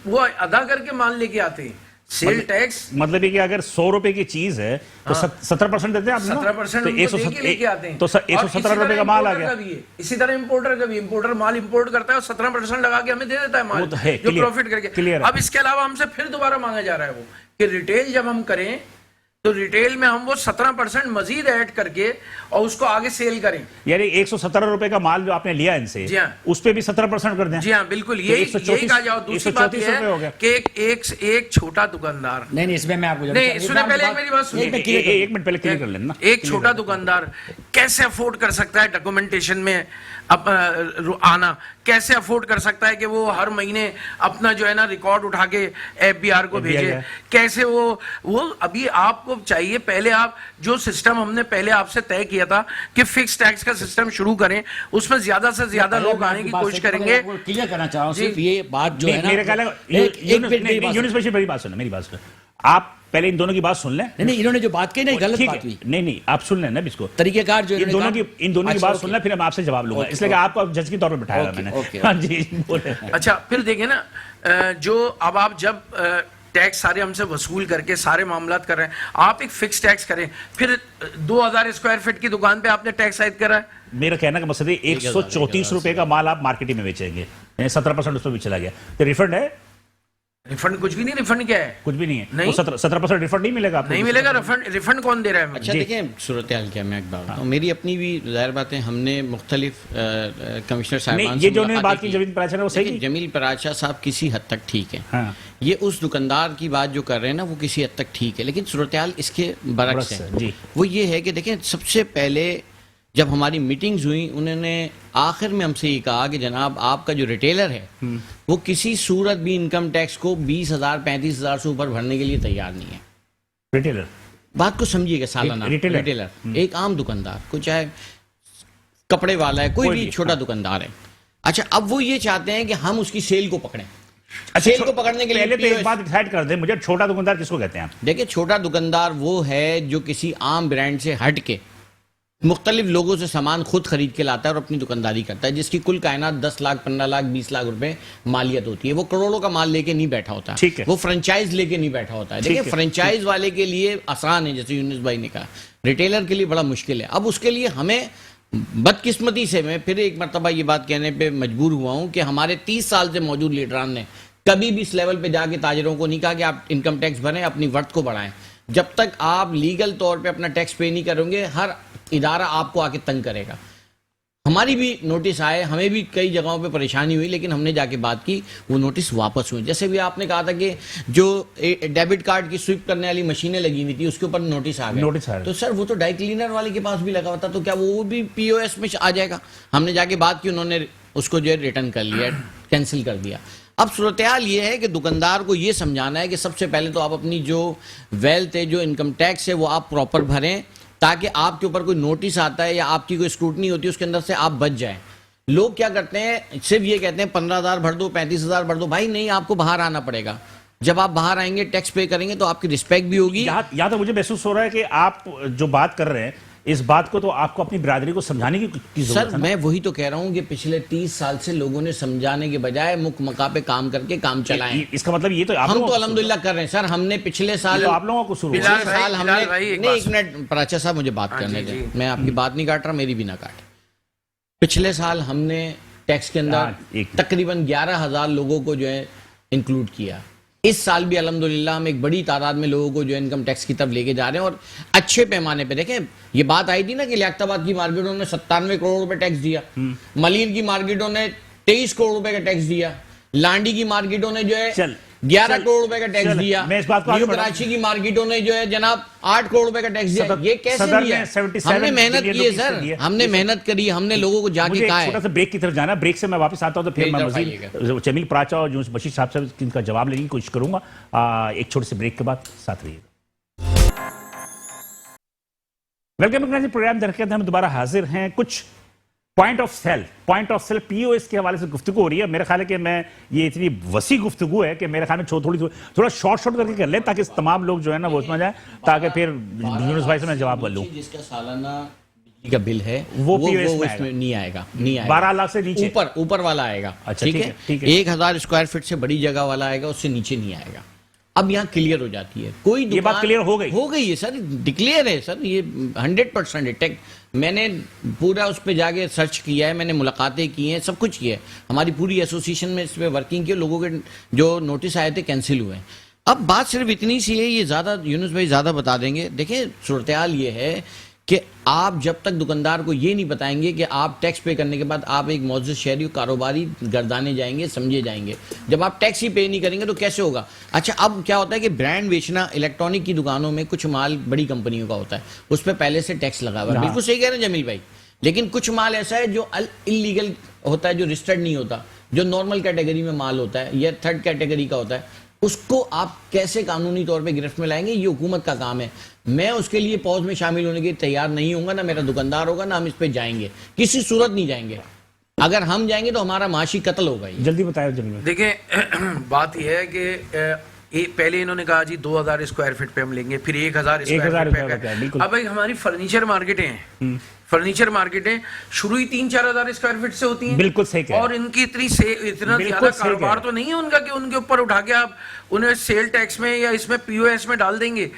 वो अदा करके माल लेके आते हैं। सेल टैक्स मतलब ये कि अगर 100 रुपए की चीज है तो 17% देते हैं आप, 17% लेके आते हैं, तो 117 रुपए का माल आ गया। इसी तरह इम्पोर्टर का भी, इम्पोर्टर माल इम्पोर्ट करता है और 17% लगा के हमें दे देता है माल, जो प्रॉफिट करके। अब इसके अलावा हमसे फिर दोबारा मांगा जा रहा है वो कि रिटेल जब हम करें तो रिटेल में हम वो 17% मजीद ऐड करके और उसको आगे सेल करें। यानी 117 रुपए का माल जो आपने लिया इनसे, जी हाँ, उस पे भी 17% कर दें। जी हाँ बिल्कुल, यही कहा जाओ। दूसरी बात यह है कि एक छोटा दुकानदार, नहीं इसमें मैं आपको नहीं सुने, पहले मेरी बात सुनिए, 1 मिनट पहले क्लियर कर लेना। एक छोटा दुकानदार कैसे अफोर्ड कर सकता है डॉक्यूमेंटेशन में आना, कैसे अफोर्ड कर सकता है कि वो हर महीने अपना जो है ना रिकॉर्ड उठा के FBR को भेजे, कैसे वो अभी आपको चाहिए, पहले आप जो सिस्टम हमने पहले आपसे तय किया था कि फिक्स टैक्स का सिस्टम शुरू करें, उसमें ज्यादा से ज्यादा लोग आने की कोशिश करेंगे। क्लियर करना चाह रहा हूं सिर्फ ये बात जो है ना, मेरे ख्याल है यूनुस भाई मेरी बात सुनो, मेरी बात सुनो, आप पहले इन दोनों की बात सुन लें। नहीं, इन्होंने जो बात कही ना गलत बात हुई। नहीं आप सुन लें ना इसको, तरीकेकार जो इन दोनों की बात सुन लें, फिर मैं आपसे जवाब लूंगा, इसलिए कि आपको जज के तौर पर बिठाया मैंने। हाँ जी बोले। अच्छा फिर देखिए ना, जो अब आप जब टैक्स सारे हमसे वसूल करके सारे मामलात कर रहे हैं, आप एक फिक्स टैक्स करें, फिर 2000 स्क्वायर फीट की दुकान पे आपने टैक्स आयद करा है। मेरा कहना का मकसद है 134 रुपए का माल आप मार्केटिंग में बेचेंगे, 17% उस पर भी चला गया, तो रिफंड है? रिफंड कुछ भी नहीं, रिफंड क्या है? कुछ भी नहीं है, नहीं, 17% रिफंड नहीं मिलेगा आपको? नहीं मिलेगा रिफंड कौन दे रहा है? अच्छा देखिए, सूरत हाल क्या, मैं एक बात बताऊं, मेरी अपनी भी जाहिर बात है, हमने मुख्तलिफ कमिश्नर साहब, ये जो बात की जमील पराचा वो सही, जमील पराचा साहब किसी हद तक ठीक है। हाँ। ये उस दुकानदार की बात जो कर रहे हैं ना, वो किसी हद तक ठीक है, लेकिन सूरत हाल इसके बरक्स है। जी। वो ये है कि देखें, सबसे पहले जब हमारी मीटिंग्स हुई उन्होंने आखिर में हमसे ये कहा कि जनाब आपका जो रिटेलर है वो किसी सूरत भी इनकम टैक्स को 20,000 35,000 से ऊपर भरने के लिए तैयार नहीं है। रिटेलर, बात को समझिएगा, सालाना रिटेलर एक आम दुकानदार को, चाहे कपड़े वाला है, कोई भी छोटा दुकानदार है। अच्छा, अब वो ये चाहते हैं कि हम उसकी सेल को पकड़ें। सेल को पकड़ने के लिए पहले तो एक बात डिसाइड कर दे मुझे, छोटा दुकानदार किसको कहते हैं आप? देखिए, छोटा दुकानदार वो है जो किसी आम ब्रांड से हट के मुख्तलिफ लोगों से सामान खुद खरीद के लाता है और अपनी दुकानदारी करता है, जिसकी कुल कायनात 10 लाख 15 लाख 20 लाख रुपए मालियत होती है। वो करोड़ों का माल लेके नहीं बैठा होता, ठीक है। वो फ्रेंचाइज लेके नहीं बैठा होता है। देखिए, फ्रेंचाइज वाले के लिए आसान है, जैसे यूनुस भाई ने कहा, रिटेलर के लिए बड़ा मुश्किल है। अब उसके लिए हमें बदकिस्मती से मैं फिर एक मरतबा ये बात कहने पे मजबूर हुआ हूं कि हमारे 30 साल से मौजूद लीडरान ने कभी भी इस लेवल पे जाके ताजरों को नहीं कहा कि आप इनकम टैक्स भरें, अपनी वर्थ को बढ़ाएं। जब तक आप लीगल तौर पे अपना टैक्स पे नहीं करोगे, हर इदारा आपको आके तंग करेगा। हमारी भी नोटिस आए, हमें भी कई जगहों पे परेशानी हुई, लेकिन हमने जाके बात की, वो नोटिस वापस हुए। जैसे भी आपने कहा था कि जो डेबिट कार्ड की स्विप करने वाली मशीनें लगी हुई थी उसके ऊपर नोटिस आ गए, तो सर वो तो ड्राई क्लीनर वाले के पास भी लगा हुआ था, तो क्या वो भी पीओएस में आ जाएगा? हमने जाके बात की, उन्होंने उसको जो है रिटर्न कर लिया, कैंसिल कर दिया। अब सूरत-ए-हाल ये है कि दुकानदार को ये समझाना है कि सबसे पहले तो आप अपनी जो वेल्थ है, जो इनकम टैक्स है, वो आप प्रॉपर भरें, ताकि आपके ऊपर कोई नोटिस आता है या आपकी कोई स्क्रूटनी होती है उसके अंदर से आप बच जाएं। लोग क्या करते हैं, सिर्फ ये कहते हैं 15,000 भर दो, 35,000 भर दो। भाई नहीं, आपको बाहर आना पड़ेगा। जब आप बाहर आएंगे, टैक्स पे करेंगे, तो आपकी रिस्पेक्ट भी होगी। यहाँ तो मुझे महसूस हो रहा है कि आप जो बात कर रहे हैं, इस बात को तो आपको अपनी बिरादरी को समझाने की जरूरत है। सर, मैं वही तो कह रहा हूँ कि पिछले 30 साल से लोगों ने समझाने के बजाय मुख मका पे काम करके काम चलाएं। इसका मतलब ये तो हम तो अल्हम्दुलिल्लाह कर रहे हैं सर। हमने पिछले साल, तो आप लोगों को शुरू बिलाल साल हमने भाई, नहीं, एक मिनट प्राचा साहब, मुझे बात करने जी, दें। मैं आपकी बात नहीं काट रहा, मेरी भी ना काटे। पिछले साल हमने टैक्स के अंदर तकरीबन 11,000 लोगों को जो है इंक्लूड किया। इस साल भी अल्हम्दुलिल्लाह हम एक बड़ी तादाद में लोगों को जो इनकम टैक्स की तरफ लेके जा रहे हैं, और अच्छे पैमाने पे। देखें, ये बात आई थी ना कि लियाकताबाद की मार्केटों ने 97 करोड़ रुपए टैक्स दिया, मलिर की मार्केटों ने 23 करोड़ रुपए का टैक्स दिया, लांडी की मार्केटों ने जो है 11 करोड़ रुपए का टैक्स दिया, न्यू कराची की मार्केटों ने जो है जनाब 8 करोड़ रुपए का टैक्स दिया। ये कैसे दिया? हमने मेहनत की है सर, हमने मेहनत करी, हमने लोगों को जाके कहा है। छोटा सा ब्रेक की तरफ जाना, ब्रेक से मैं वापस आता हूं तो फिर मैं मजीद जमील प्राचा और यूनुस बशीर साहब से इनका जवाब लेने की कोशिश करूंगा। एक छोटे से ब्रेक के बाद साथ रहिएगा। वेलकम प्रोग्राम दरख्त, हम दोबारा हाजिर हैं। कुछ पॉइंट ऑफ सेल पीओएस के हवाले से गुफ्तगू हो रही है। मेरा ख्याल है कि मैं ये इतनी वसी गुफ्तगू है कि मेरे ख्याल में थोड़ा शॉर्ट करके कर लें, ताकि तमाम लोग जो है ना वो उसमें जाए, ताकि फिर यूनुस भाई से मैं जवाब लूं। जिसका सालाना बिजली का बिल है वो पीओएस में नहीं आएगा, 12 लाख से नीचे ऊपर वाला आएगा। अच्छा, ठीक है। 1,000 स्क्वायर फीट से बड़ी जगह वाला आएगा, उससे नीचे नहीं आएगा। अब यहाँ क्लियर हो जाती है, कोई ये बात क्लियर हो गई है सर, डिक्लेयर है सर, ये 100% है। टेक मैंने पूरा उस पर जाके सर्च किया है, मैंने मुलाकातें की हैं, सब कुछ किया है। हमारी पूरी एसोसिएशन में इस पर वर्किंग की, लोगों के जो नोटिस आए थे कैंसिल हुए। अब बात सिर्फ इतनी सी है, ये ज़्यादा यूनुस भाई ज़्यादा बता देंगे। देखिए, सूरत-ए-हाल ये है कि आप जब तक दुकानदार को ये नहीं बताएंगे कि आप टैक्स पे करने के बाद आप एक मौजूद शहरी कारोबारी गर्दाने जाएंगे, समझे जाएंगे। जब आप टैक्स ही पे नहीं करेंगे तो कैसे होगा? अच्छा, अब क्या होता है कि ब्रांड बेचना, इलेक्ट्रॉनिक की दुकानों में कुछ माल बड़ी कंपनियों का होता है, उस पर पहले से टैक्स लगा हुआ है। बिल्कुल सही कह रहे हैं जमील भाई। लेकिन कुछ माल ऐसा है जो इलीगल होता है, जो रजिस्टर्ड नहीं होता, जो नॉर्मल कैटेगरी में माल होता है या थर्ड कैटेगरी का होता है, उसको आप कैसे कानूनी तौर पे गिरफ्त में लाएंगे? ये हुकूमत का काम है। मैं उसके लिए फौज में शामिल होने के लिए तैयार नहीं होऊंगा, ना मेरा दुकानदार होगा, ना हम इस पे जाएंगे, किसी सूरत नहीं जाएंगे। अगर हम जाएंगे तो हमारा माशी कत्ल होगा। जल्दी बताया। देखिए, बात यह है कि पहले इन्होंने कहा जी 2,000 स्क्वायर फीट पे हम लेंगे, फिर 1,000 स्क्वायर फीट पे। अब भाई हमारी फर्नीचर मार्केटें हैं, फर्नीचर मार्केटें शुरू ही 3-4 हजार स्क्वायर फीट से होती हैं। बिल्कुल सही कह। और इनकी इतना ज्यादा कारोबार तो नहीं है उनका कि उनके ऊपर उठा के आप उन्हें सेल टैक्स में या इसमें पीओएस में डाल देंगे।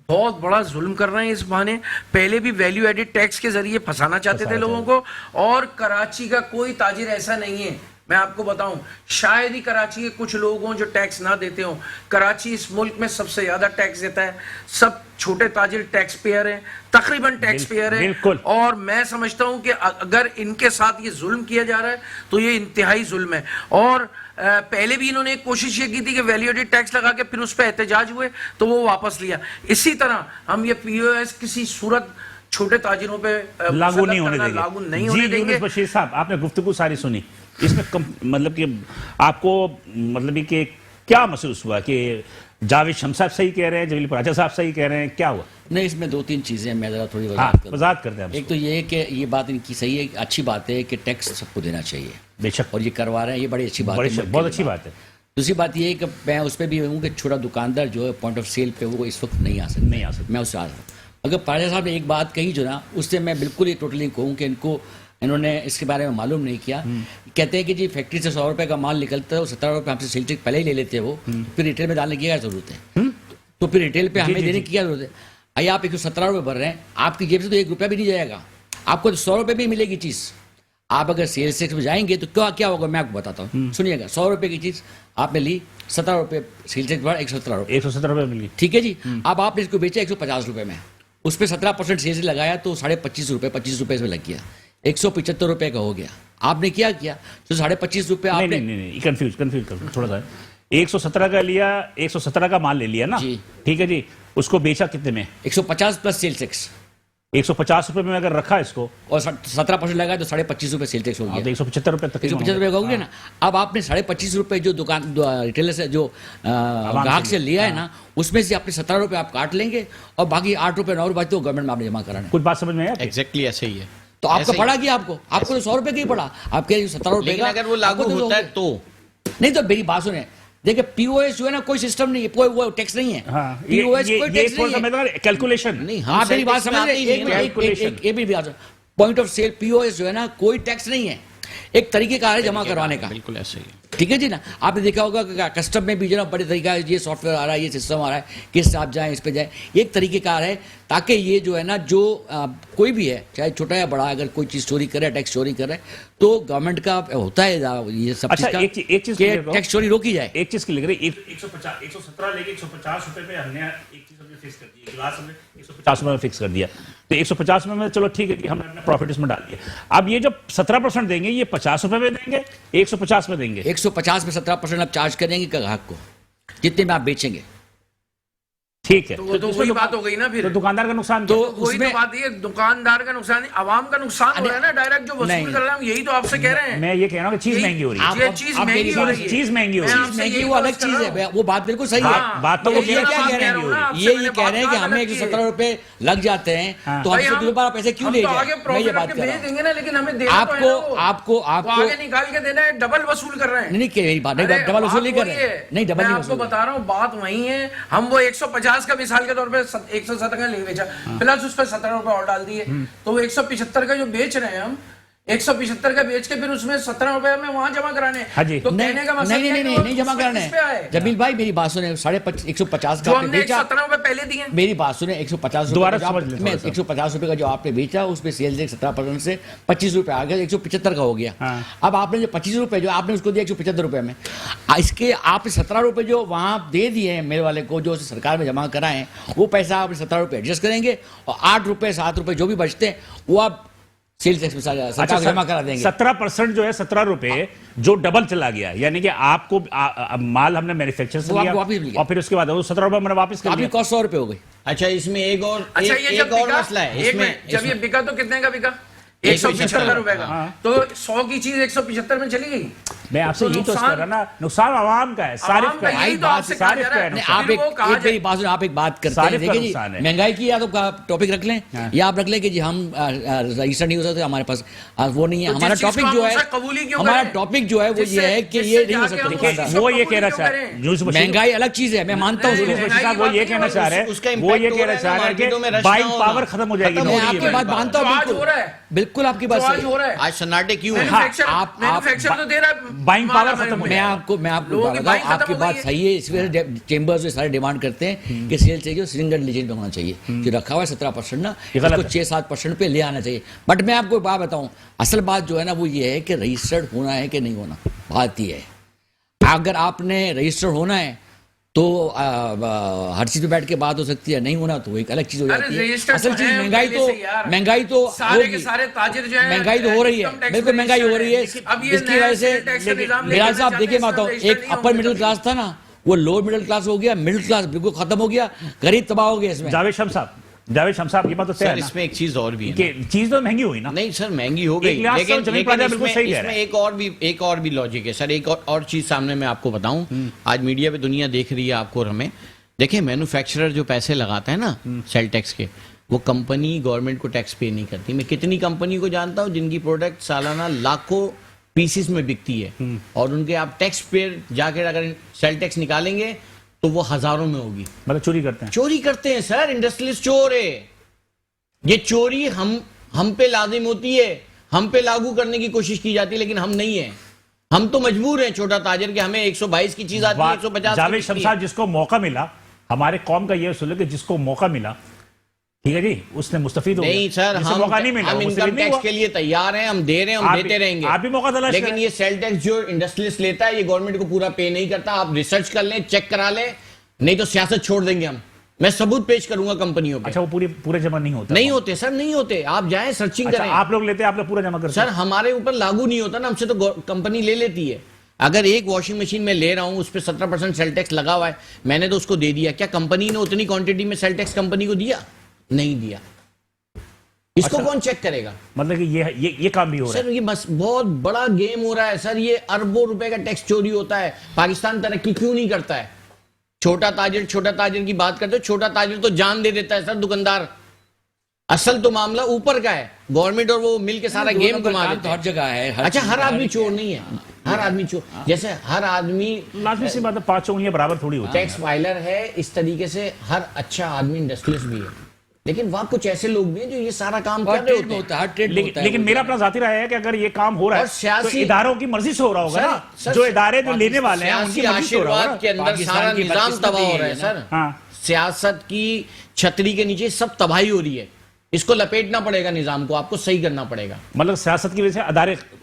बहुत बड़ा जुल्म कर रहे हैं इस बहाने। पहले भी वैल्यू एडिड टैक्स के जरिए फंसाना चाहते थे लोगों को। और कराची का कोई ताजिर ऐसा नहीं है, मैं आपको बताऊं, शायद ही कराची के कुछ लोग हों जो टैक्स ना देते हों। कराची इस मुल्क में सबसे ज्यादा टैक्स देता है। सब छोटे ताजिर टैक्स पेयर हैं, तकरीबन टैक्स पेयर हैं। और मैं समझता हूं कि अगर इनके साथ ये जुल्म किया जा रहा है तो ये इंतहाई जुल्म है। और पहले भी इन्होंने एक कोशिश ये की थी कि वैल्यू एडिड टैक्स लगा के फिर उस पर एहतजाज हुए तो वो वापस लिया। इसी तरह हम ये पीओएस किसी सूरत छोटे ताजिरों पे लागू नहीं होने देंगे। लागू नहीं जी, होने देंगे। यूनुस बशीर साहब, आपने गुफ्तगू सारी सुनी, इसमें मतलब कि आपको मतलब कि क्या महसूस हुआ कि जावेद शम्स साहब सही कह रहे हैं, जलील पराचा साहब सही कह रहे हैं, क्या हुआ? नहीं, इसमें 2-3 चीज़ें मैं ज़रा थोड़ी हाँ, वजाहत करूं। वजाहत कर दें आप। एक तो ये है कि ये बात इनकी सही है, अच्छी बात है कि टैक्स सबको देना चाहिए बेशक, और ये करवा रहे हैं, ये बड़ी अच्छी बात है, मुल्क के बहुत लिए अच्छी बात है। दूसरी बात ये है कि मैं उस पर भी हूँ कि छोटा दुकानदार जो है पॉइंट ऑफ सेल पे वो इस वक्त नहीं आ सकता। नहीं आ सकता। मैं उससे आ सकता हूँ। अगर पाजा साहब ने एक बात कही जो ना, उससे मैं बिल्कुल ही टोटली कहूँ कि इन्होंने इसके बारे में मालूम नहीं किया। कहते हैं कि जी फैक्ट्री से 100 रुपये का माल निकलता है, वो 17 रुपये हमसे सेल टैक्स पहले ही ले लेते हैं वो, फिर रिटेल में डालने की क्या जरूरत है? तो फिर रिटेल पे हमें देने की क्या जरूरत है? आइए, आप 117 रुपये भर रहे हैं, आपकी जेब से तो 1 रुपया भी नहीं जाएगा, आपको तो 100 रुपये में मिलेगी चीज़। आप अगर सेल्स टैक्स में जाएंगे तो क्या होगा, मैं आपको बताता हूँ, सुनिएगा। 100 रुपये की चीज़ आपने ली, 17 रुपये सेल्स टैक्स भरा, 117 रुपये, 117 रुपये मिली, ठीक है जी। अब आपने इसको बेचा 150 रुपये में, उस पर 17% सेल्स लगाया तो 25.5 रुपये 25 रुपये इसमें लग गया, 175 रुपये का हो गया। आपने क्या किया? तो 25.5 रुपये आपने नहीं, कंफ्यूज थोड़ा सा। 117 का लिया, 117 का माल ले लिया ना जी। ठीक है जी, उसको बेचा कितने में? 150 प्लस सेल टैक्स, 150 रुपये में अगर रखा इसको और 17% लगाया तो 25.5 रुपये सेल टैक्स हो गया, तो 175 रुपये तक 175 रुपये का हो गया ना। अब आपने 25.5 रुपये जो दुकान रिटेलर से जो ग्राहक से लिया है ना, उसमें से आपने 17 रुपये आप काट लेंगे और बाकी 8 रुपये 9 रुपये तो गवर्नमेंट में आपने जमा कराना है। कुछ बात समझ में आया? एग्जैक्टली ऐसे ही है। तो आपका पड़ा क्या? आपको तो 100 रुपये का ही पड़ा, आपके 17 रुपये लेकिन का। अगर वो लागू आपको होता है तो नहीं, तो मेरी बात सुने, देखिए पीओएस जो है ना, कोई सिस्टम नहीं है, कोई वो टैक्स नहीं है। हाँ, पीओएस कोई टैक्स नहीं है। मतलब कैलकुलेशन नहीं, आप मेरी बात समझ रहे हैं? calculation। एक भी बात, पॉइंट ऑफ सेल पीओएस जो है ना, कोई टैक्स नहीं है, एक तरीके का है जमा करवाने का। बिल्कुल ऐसे ही। ठीक है जी ना। आपने देखा होगा कि कस्टम में भी जो ना बड़े तरीका ये सॉफ्टवेयर आ रहा है, ये सिस्टम आ रहा है, किस आप जाएं इस पे जाएं, एक तरीके का है ताकि ये जो है ना, जो कोई भी है चाहे छोटा या बड़ा, अगर कोई चीज़ चोरी करे, टैक्स चोरी करे, तो गवर्नमेंट का होता है ये सब अच्छा, चीज़ का, एक चीज टैक्स चोरी रोकी जाए। एक चीज की लग रही, 117 लेके 150 रुपए पे हमने एक चीज हमने फिक्स कर दी, गिलास हमने 150 रुपए में फिक्स कर दिया, तो 150 में चलो ठीक है कि हमने अपना प्रॉफिट इसमें डाल दिया। अब ये जो 17% देंगे, ये 50 रुपए में देंगे, 150 में देंगे? 150 में 17% आप चार्ज करेंगे ग्राहक को, जितने में आप बेचेंगे। ठीक है, तो वही बात हो गई ना फिर। तो दुकानदार का नुकसान तो क्या? वही तो उसमें बात है, दुकानदार का नुकसान नहीं, आवाम का नुकसान हो रहा है ना, डायरेक्ट जो नहीं। वसूल कर रहा हूँ, यही तो आपसे कह रहे हैं। मैं ये कह रहा हूँ कि चीज यही- महंगी हो रही है। ये आप- चीज आप महंगी मेरी हो बात- रही है, चीज महंगी हो मैं रही है। आपसे महंगी यही वो अलग बात कर चीज रहा हूँ। है, वो बात बिल्कुल सही है। बात तो ये वो क्या कह कह रहे रहे हैं, हैं, आपसे ये मैंने कह रहे हैं कि बात हमें अलग की है। 117 रुपए लग जाते हैं, तो भाई हमसे हम- दोबारा पैसे क्यों ले हम तो जाए? आगे मैं प्रॉफिट ये बात रख कर के रहा भेज हूँ। देंगे ना, लेकिन हमें देना तो है ना वो। आपको वो आगे निकाल के देना है, डबल वसूल कर रहे हैं। नहीं यही बात नहीं, अरे डबल वसूल नहीं बात कर वही रहे, है। नहीं डबल मैं नहीं आपको वसूल। बता रहा हूँ, बात वही है। हम वो 150 का मिसाल के तौर पे 117 का ले बेचा, प्लस उस पर 17 रुपए और डाल दिए, तो वो 175 का जो बेच रहे हैं हम, 175 का बेच के फिर उसमें 17 रुपए हमें वहां जमा कराने हैं। हाँ जी। तो कहने का मतलब नहीं है कि वो नहीं जमा उसमें करना किस पे आए? है। जमील भाई मेरी बात सुने, 150 जो का आपने हमने बेचा, 17 रुपए पहले दिए। मेरी बात सुने, 150 दोबारा रुपए समझ लें थोड़ा सा। 150 रुपए का जो आपने बेचा, उसमें सेल्स टैक्स 17% से 25 रुपए आ गया, 175 का हो गया। हाँ। अब आपने जो 25 रुपए जो आपने उसको दिया 175 रुपए में, इसके आपने 17 रुपए जो वहां दे दिए हैं मेरे वाले को, जो सरकार में जमा कराए, वो पैसा आप 17 रुपए एडजस्ट करेंगे और 8 रुपए 7 रुपए जो भी बचते हैं वो आप सेल्स टैक्स में सरकार को जमा करा देंगे। 17% जो है 17 रुपए जो डबल चला गया, यानी कि आपको माल हमने मैन्युफैक्चर से वो लिया आपको वापस मिल गया। और फिर उसके बाद वो 17 रुपए मैंने वापस कर आपकी लिया। कॉस्ट 100 रुपए हो गई। अच्छा, इसमें एक और अच्छा, ये जब और बिका, मसला है एक इसमें, मिनट, जब ये बिका तो कितने का बिका? 175 रुपए का। हाँ। तो 100 की चीज 175 में चली गई। मैं आपसे तो यही तो नुकसान- कर रहा ना, नुकसान आवाम का है, सारिफ आवाम का का है। यही तो आपसे कहा जा रहा है। नहीं, आप फिर वो कहा एक मेरी बात सुनिए, आप एक बात करते हैं, सारिफ का देखिए जी, नुकसान है। महंगाई की या तो टॉपिक रख लें, हाँ। या आप रख लें कि जी हम रजिस्टर नहीं हो सकते, हमारे पास वो नहीं है। तो हमारा जिस चीज टॉपिक को जो हम है, उसे कबूली क्यों हमारा करें? टॉपिक जो है वो ये जिससे- है कि ये जिससे नहीं हो जाके सकता हम दुकानदार। उसको वो ये कबूली कहना क्यों चाह करें? रहे यूसुफ बशीर महंगाई अलग चीज है, मैं मानता हूँ नहीं, उसको। नहीं, बशीर साहब वो ये कहना चाह रहे उसका हैं, impact वो ये हो कहना रहा है चाह ना, रहे हैं मार्केटों में कि rush बाइंग down पावर होना। खत्म हो जाएगी। खत्म मैं हो मोदी आपकी की बात बात। मानता जो हूँ, आज हो रहा है, बिल्कुल आपकी बात जो आज सही हो है। रहा है, आज सन्नाटे क्यों है? मैन्युफैक्चर तो दे रहा है, बाइंग माल पावर हमारे खत्म हो में। मैं आपको लोगों की बताऊं, बाइंग खत्म आपकी हो बात गई है। सही है। इस वजह से चेंबर्स जो सारे डिमांड करते हैं कि सेल चाहिए, सिंगल डिजिट में होना चाहिए, जो रखा हुआ है 17% ना, ये गलत इसको है। 6-7% पे ले आना चाहिए। बट मैं आपको बात बताऊं, असल बात जो है ना वो ये है कि रजिस्टर्ड होना है कि नहीं होना, बात ये है। अगर आपने रजिस्टर्ड होना है तो हर चीज पे बैठ के बात हो सकती है, नहीं होना तो एक अलग चीज हो अरे जाती है। registered असल तो चीज हैं महंगाई पहले तो से यार। महंगाई तो सारे के होगी। सारे ताजिर जो हैं, महंगाई तो हो रही है, income tax बिल्कुल महंगाई हो रही है। registered हैं। अब ये इसकी नया वजह से sale tax का निजाम लेके बिलाल साहब जाते देखिए, हैं, मैं बताऊं, registered एक नहीं अपर होंगे मिडिल तो। क्लास था ना, वो लोअर मिडिल क्लास हो गया, मिडिल क्लास बिल्कुल खत्म हो गया, गरीब तबाह हो गया इसमें। जावेद शम्स साहब, जावेद शम्स साहब, ये बात तो तय सर है ना इसमें एक चीज और भी है कि चीज तो महंगी हुई ना। नहीं सर महंगी हो गई, एक लिहाज से लेकिन जमीन लेकिन प्लाजा बिल्कुल इसमें सही कह रहा है। एक और भी लॉजिक है सर। एक और चीज सामने मैं आपको बताऊं, आज मीडिया पे दुनिया देख रही है आपको और हमें। देखिए मैन्युफैक्चरर जो पैसे लगाता है ना सेल टैक्स के, वो कंपनी गवर्नमेंट को टैक्स पे नहीं करती। मैं कितनी कंपनी को जानता हूं जिनकी प्रोडक्ट सालाना लाखों पीसेस में बिकती है, और उनके आप टैक्स पे जाकर अगर सेल टैक्स निकालेंगे तो वो हजारों में होगी। मतलब चोरी करते हैं। चोरी करते हैं सर, इंडस्ट्रियलिस्ट चोर है। ये चोरी हम पे लाजिम होती है, हम पे लागू करने की कोशिश की जाती है, लेकिन हम नहीं है। हम तो मजबूर हैं छोटा ताजर के, हमें 122 की चीज आती है 150 जावेद की शम्स बिकती है। साहब, जिसको मौका मिला, हमारे कौम का ये उसूल है कि जिसको मौका मिला, ठीक है जी, उसने मुस्तफीद हो गया। नहीं सर, जिसे मौका नहीं मिला हम वो इनकम मुस्तफीद नहीं टैक्स हुआ। के लिए तैयार हैं, हम दे रहे हैं, हम आप देते भी- रहेंगे। आप भी मौका तलाश लेकिन करें। ये सेल टैक्स जो इंडस्ट्रियलिस्ट लेता है, ये गवर्नमेंट को पूरा पे नहीं करता। आप रिसर्च कर लें, चेक करा लें, नहीं तो सियासत छोड़ देंगे हम। मैं सबूत पेश करूंगा कंपनियों पे। अच्छा, वो पूरे जमा नहीं होता। नहीं होते सर, नहीं होते। आप जाएं सर्चिंग अच्छा, करें। आप लोग लेते हैं, आप लोग पूरा जमा करते सर हैं। हमारे ऊपर लागू नहीं होता ना, हमसे तो कंपनी ले लेती है। अगर एक वॉशिंग मशीन में ले रहा हूं, उस पर 17% सेल टैक्स लगा हुआ है, मैंने तो उसको दे दिया। क्या कंपनी ने उतनी क्वांटिटी में सेल टैक्स कंपनी को दिया? नहीं दिया। इसको अच्छा। कौन चेक करेगा? मतलब कि ये काम भी हो रहा है। सर ये बस बहुत बड़ा गेम हो रहा है सर। ये अरबों रुपए का टैक्स चोरी होता है। पाकिस्तान तरक्की क्यों नहीं करता है? छोटा ताजिर की बात करते हो, छोटा ताजिर तो जान दे देता है सर दुकानदार। असल तो मामला ऊपर का है, गवर्नमेंट और वो मिल के सारा गेम घुमा देते तो हर हैं। जगह है। अच्छा, चीज़ हर में आदमी चोर नहीं है, हर आदमी चोर, जैसे हर आदमी लाजमी सी बात है, 5 उंगलियां बराबर थोड़ी होती टैक्स फाइलर है, इस तरीके से हर अच्छा आदमी इंडस्ट्रियलिस्ट भी है। लेकिन वहां कुछ ऐसे लोग भी हैं जो ये सारा काम कर हर रहे ट्रेड होते में हैं। होता है, हर ट्रेड में लेकिन होता है। लेकिन मेरा अपना जाती राय है कि अगर ये काम हो रहा और है तो सियासी- इदारों की मर्जी से हो रहा होगा सर- ना। सर- जो इदारे जो लेने वाले हैं उनकी सियासी मर्जी से हो रहा होगा आशीर्वाद के ना। अंदर पाकिस्तान सारा की निजाम बदकिस्मती तबाह हो रहा है है ना। सर। हाँ। सियासत की छतरी के नीचे सब तबाही हो रही है। इसको लपेटना पड़ेगा, निजाम को आपको सही करना पड़ेगा। मतलब सियासत की वजह से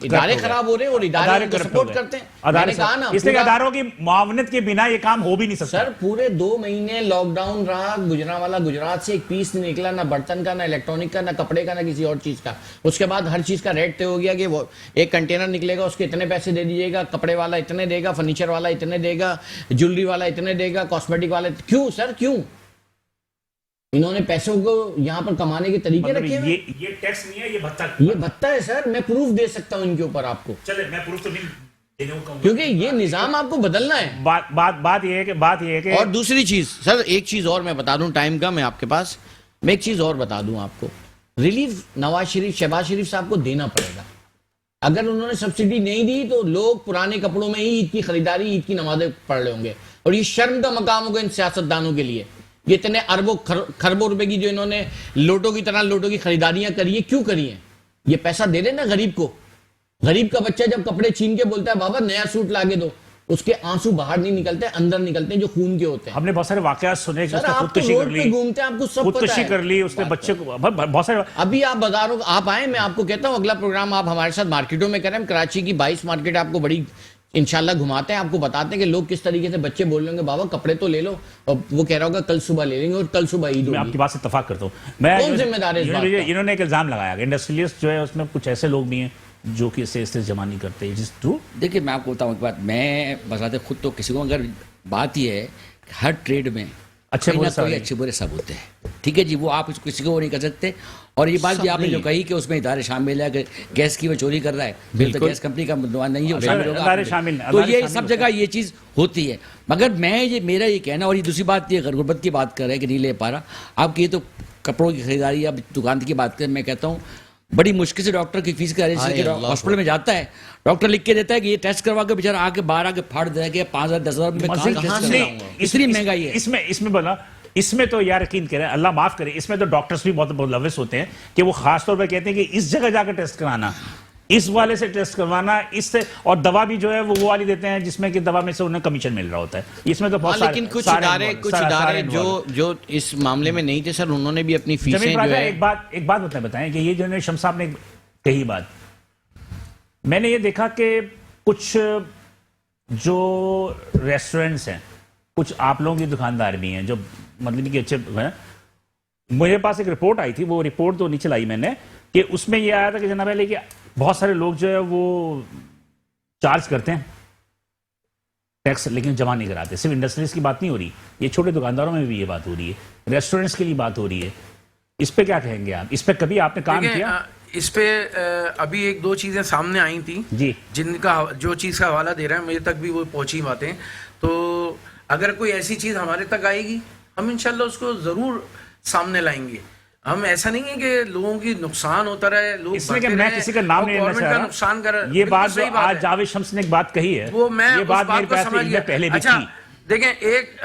इदारे खराब हो रहे हैं और इदारे उनको corrupt हो सपोर्ट गए। करते हैं। अदारे मैंने कहा ना, इसलिए पूरा- इदारों की मुआवनत के बिना ये काम हो भी नहीं सकता। सर पूरे 2 महीने लॉकडाउन रहा, गुजरांवाला गुजरात से एक पीस नहीं निकला, ना बर्तन का, ना इलेक्ट्रॉनिक का, ना कपड़े का, ना किसी और चीज का। उसके बाद हर चीज का रेट तय हो गया कि वो एक कंटेनर निकलेगा, उसके इतने पैसे दे दीजिएगा, कपड़े वाला इतने देगा, फर्नीचर वाला इतने देगा, ज्वेलरी वाला इतने देगा, कॉस्मेटिक वाला। क्यों सर, क्यों? इन्होंने पैसों को यहाँ पर कमाने के तरीके मतलब रखे हुए। ये टैक्स नहीं है, ये भत्ता। ये भत्ता है सर, मैं प्रूफ दे सकता हूँ इनके ऊपर आपको, चले, मैं प्रूफ तो नहीं देने को कहूंगा। क्योंकि ये निजाम आपको बदलना है। बात ये है कि और दूसरी चीज सर, एक चीज और मैं बता दूं, टाइम कम है आपके पास, मैं एक चीज और बता दूं आपको। रिलीफ नवाज शरीफ, शहबाज शरीफ साहब को देना पड़ेगा। अगर उन्होंने सब्सिडी नहीं दी तो लोग पुराने कपड़ों में ही ईद की खरीदारी, ईद की नमाजें पढ़ रहे होंगे। और ये शर्म का मकाम होगा इन सियासतदानों के लिए। ये इतने अरबों खरबों रुपए की जो इन्होंने लोटो की तरह लोटो की खरीदारियां करी है, क्यों करी हैं? ये पैसा दे देना गरीब को। गरीब का बच्चा जब कपड़े छीन के बोलता है बाबा नया सूट लाके दो, उसके आंसू बाहर नहीं निकलते, अंदर निकलते हैं जो खून के होते हैं। हमने बहुत सारे वाकयात सुने कि सर, उसने आप तो खुदकुशी कर रोड पे ली, घूमते हैं, आपको सब पता खुदकुशी है। कर ली उसने, बच्चे को बहुत सारे। अभी आप बाजारों आप आए, मैं आपको कहता हूं अगला प्रोग्राम आप हमारे साथ मार्केटों में करें। हम कराची की 22 मार्केट आपको बड़ी इंशाल्लाह घुमाते हैं, आपको बताते हैं कि लोग किस तरीके से बच्चे बोल रहे होंगे बाबा कपड़े तो ले लो, और वो कह रहा होगा कल सुबह ले लेंगे, और कल सुबह ईद मैं होगी। आपकी बात से इत्तेफाक करता हूँ। मैं कौन जिम्मेदार है इस बात का? इन्होंने एक इल्जाम लगाया कि इंडस्ट्रियलिस्ट जो है उसमें कुछ ऐसे लोग भी हैं जो कि इससे जमा नहीं करते। जिस ट्रू देखिए मैं आपको बताऊं एक बात, मैं बजाते खुद तो किसी को, अगर बात यह है कि हर ट्रेड में अच्छे कहीं ना बुरे सब कोई हैं। अच्छे बुरे सब होते हैं, ठीक है जी, वो आप किसी को वो नहीं कर सकते। और ये बात भी आपने जो कही कि उसमें इदारे शामिल है, कि गैस की वो चोरी कर रहा है, फिर तो गैस कंपनी का नहीं है, वो शामिल होगा इदारे आपने। शामिल हैं, तो इदारे ये शामिल सब होते जगह ये चीज़ होती है। मगर मेरा ये कहना, और ये दूसरी बात, ये गुर्बत की बात कर रहे हैं कि नहीं ले पा रहा, आपकी ये तो कपड़ों की खरीदारी, अब दुकान की बात करें, मैं कहता हूँ बड़ी मुश्किल से डॉक्टर की फीस हॉस्पिटल में जाता है, डॉक्टर लिख के देता है कि ये टेस्ट करवा के बेचारा आके बाहर आके फाड़ देगा कि 5,000 10,000 में कहाँ टेस्ट कराऊंगा। इतनी महंगाई है। इसमें बोला, इसमें तो यार यकीन करें, अल्लाह माफ करे, इसमें तो डॉक्टर्स भी बहुत मुलविस होते हैं कि वो खास तौर पर कहते हैं कि इस जगह जाकर टेस्ट कराना, इस वाले से टेस्ट करवाना, इससे, और दवा भी जो है वो वाली देते हैं जिसमें कि दवा में से उन्हें कमीशन मिल रहा होता है। इसमें तो बहुत लेकिन कुछ इदारे जो इस मामले में नहीं थे सर, उन्होंने भी अपनी फीसें जमीन जो राजा, है। एक बात बताएं कि ये जो शम्स साहब ने कही बात, मैंने ये देखा कि कुछ जो रेस्टोरेंट्स हैं, कुछ आप लोगों की दुकानदार भी हैं जो मतलब कि अच्छे हैं। मेरे पास एक रिपोर्ट आई थी, वो रिपोर्ट तो नहीं चलाई मैंने, कि उसमें ये आया था कि जनाब कि बहुत सारे लोग जो है वो चार्ज करते हैं टैक्स, लेकिन जमा नहीं कराते। सिर्फ इंडस्ट्रीज की बात नहीं हो रही, ये छोटे दुकानदारों में भी ये बात हो रही है, रेस्टोरेंट्स के लिए बात हो रही है। इस पे क्या कहेंगे आप? इस पे कभी आपने काम देखिए, किया? इस पे अभी एक दो चीजें सामने आई थी जी। जिनका जो चीज का हवाला दे रहा है, मुझे तक भी वो पहुंची बातें। तो अगर कोई ऐसी चीज हमारे तक आएगी, हम इंशाल्लाह उसको जरूर सामने लाएंगे। हम ऐसा नहीं है कि लोगों की नुकसान होता रहे, लोग इसमें कि बढ़ते मैं रहें किसी का नाम और नहीं लेना गवर्नमेंट चाह का रहा। नुकसान कर ये बिल्कुल बात जो सही बात आज है। जावेद शम्स ने एक बात कही है, वो मैं ये उस बात बात मेरे को पास समझ में गया। पहले भी अच्छा, थी। देखें, एक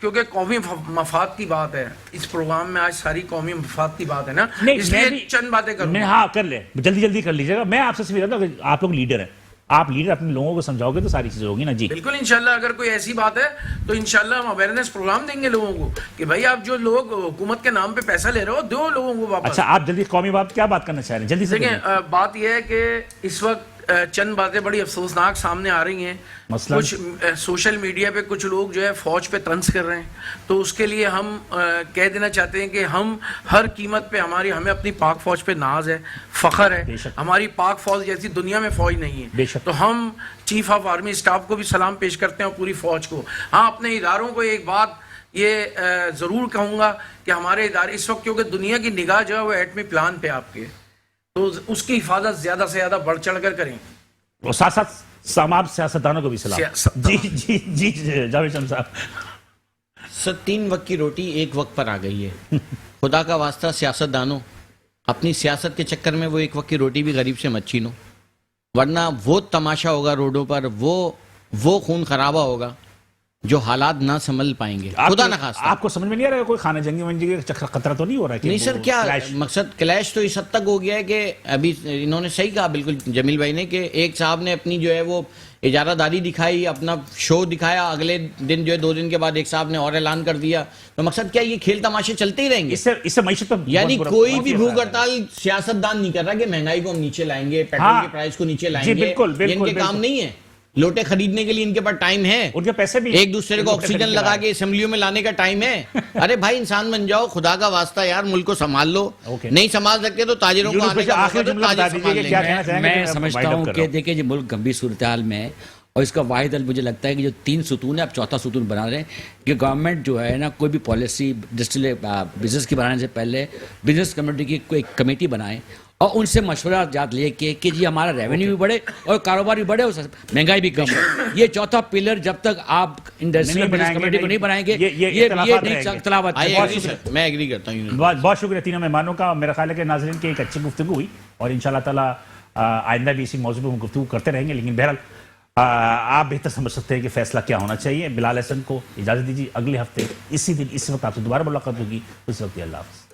क्योंकि कौमी मफाद की बात है, इस प्रोग्राम में आज सारी कौमी मफाद की बात है ना, नहीं, इसलिए मैं भी चंद बातें करूंगा। हाँ कर ले, जल्दी जल्दी कर लीजिएगा। मैं आपसे सिर्फ कहता हूं कि आप लोग लीडर हैं, आप लीडर अपने लोगों को समझाओगे तो सारी चीजें होगी ना जी। बिल्कुल इंशाल्लाह, अगर कोई ऐसी बात है तो इंशाल्लाह हम अवेयरनेस प्रोग्राम देंगे लोगों को कि भाई आप जो लोग हुकूमत के नाम पे पैसा ले रहे हो, दो लोगों को वापस। अच्छा, आप जल्दी कौमी बात क्या बात करना चाह रहे हैं? जल्दी से देखिए, करिए। बात यह है कि इस वक्त चंद बातें बड़ी अफसोसनाक सामने आ रही हैं। मसलन? कुछ सोशल मीडिया पे कुछ लोग जो है फौज पे तंज कर रहे हैं, तो उसके लिए हम कह देना चाहते हैं कि हम हर कीमत पे हमें अपनी पाक फौज पे नाज है, फख्र है। बेशक। हमारी पाक फौज जैसी दुनिया में फौज नहीं है। बेशक। तो हम चीफ ऑफ आर्मी स्टाफ को भी सलाम पेश करते हैं और पूरी फौज को। हाँ, अपने इदारों को एक बात ये ज़रूर कहूँगा कि हमारे इदारे इस वक्त, क्योंकि दुनिया की निगाह जो है वो एटमी प्लान पे आपके, तो उसकी हिफाजत ज्यादा से ज्यादा बढ़ चढ़ कर करें। और साथ साथ तमाम सियासतदानों को भी सलाम। सियासतदान। जी जी जी जावेद शम्स साहब। सर 3 वक्त की रोटी 1 वक्त पर आ गई है। खुदा का वास्ता सियासतदानों, अपनी सियासत के चक्कर में वो 1 वक्त की रोटी भी गरीब से मत छीनो, वरना वो तमाशा होगा रोडों पर, वो खून खराबा होगा जो हालात ना संभल पाएंगे, खुदा ना खास्ता। आपको समझ में नहीं आ रहा है कोई खाना जंगी वंगी का चक्कर खतरा तो नहीं हो रहा है कि नहीं वो सर, क्या clash? मकसद क्लैश तो इस हद तक हो गया है कि अभी इन्होंने सही कहा बिल्कुल जमील भाई ने, कि एक साहब ने अपनी जो है वो इजारादारी दिखाई, अपना शो दिखाया, अगले दिन जो है 2 दिन के बाद एक साहब ने और ऐलान कर दिया। तो मकसद क्या, ये खेल तमाशे चलते ही रहेंगे। इससे मईशत पर यानी बहुत कोई बहुत भी ही भूख असर आ रहा है। हड़ताल सियासतदान नहीं कर रहा कि महंगाई को हम नीचे लाएंगे, पेट्रोल हाँ। के प्राइस को नीचे जी, लाएंगे। बिल्कुल, ये बिल्कुल, इनके काम बिल्कुल। नहीं है। लोटे खरीदने के लिए इनके पास टाइम है, उनके पैसे भी एक दूसरे को ऑक्सीजन लगा के असेंबलियों में लाने का टाइम है। अरे भाई, इंसान बन जाओ, खुदा का वास्ता यार, मुल्क को संभाल लो। ओके। नहीं संभाल सकते तो ताजिरों को यूनुस आने भाई, का आखिरी मौका दो, जुमला बता ताजिर दीजिए संभाल कि क्या लेंगे। कहना चाहेंगे? मैं आपको समझता wind up हूँ कर कि रहा हूं। देखिए, जो मुल्क गंभीर सूरत हाल में है और इसका वाहिद हल मुझे लगता है कि जो 3 सुतून है, अब 4था सुतून बना रहे हैं कि गवर्नमेंट जो है ना, कोई भी पॉलिसी बिजनेस की बनाने से पहले बिजनेस कम्युनिटी की कोई कमेटी बनाए और उनसे मशवरा जात लिए कि जी हमारा रेवेन्यू भी बढ़े और कारोबार भी बढ़े और महंगाई भी कम हो। ये चौथा पिलर जब तक आप इंडस्ट्रियल नहीं बिजनेस बनाएंगे, कमेटी को नहीं। नहीं बनाएंगे, ये ये इख्तलाफात नहीं रहेंगे। इख्तलाफात I बहुत agree, शुक्रिया। sir, मैं एग्री करता हूँ। बहुत शुक्रिया तीनों मेहमानों का। मेरा ख्याल है कि नाज़रीन की एक अच्छी गुफ्तगू हुई और इंशाल्लाह ताला आइंदा भी इसी मौजूद पर हम गुफ्तगू करते रहेंगे। लेकिन बहरहाल आप बेहतर समझ सकते हैं कि फैसला क्या होना चाहिए। बिलाल हसन को इजाज़त दीजिए, अगले हफ्ते इसी दिन इसी वक्त आपसे दोबारा मुलाकात होगी। उस वक्त अल्लाह हाफ़िज़।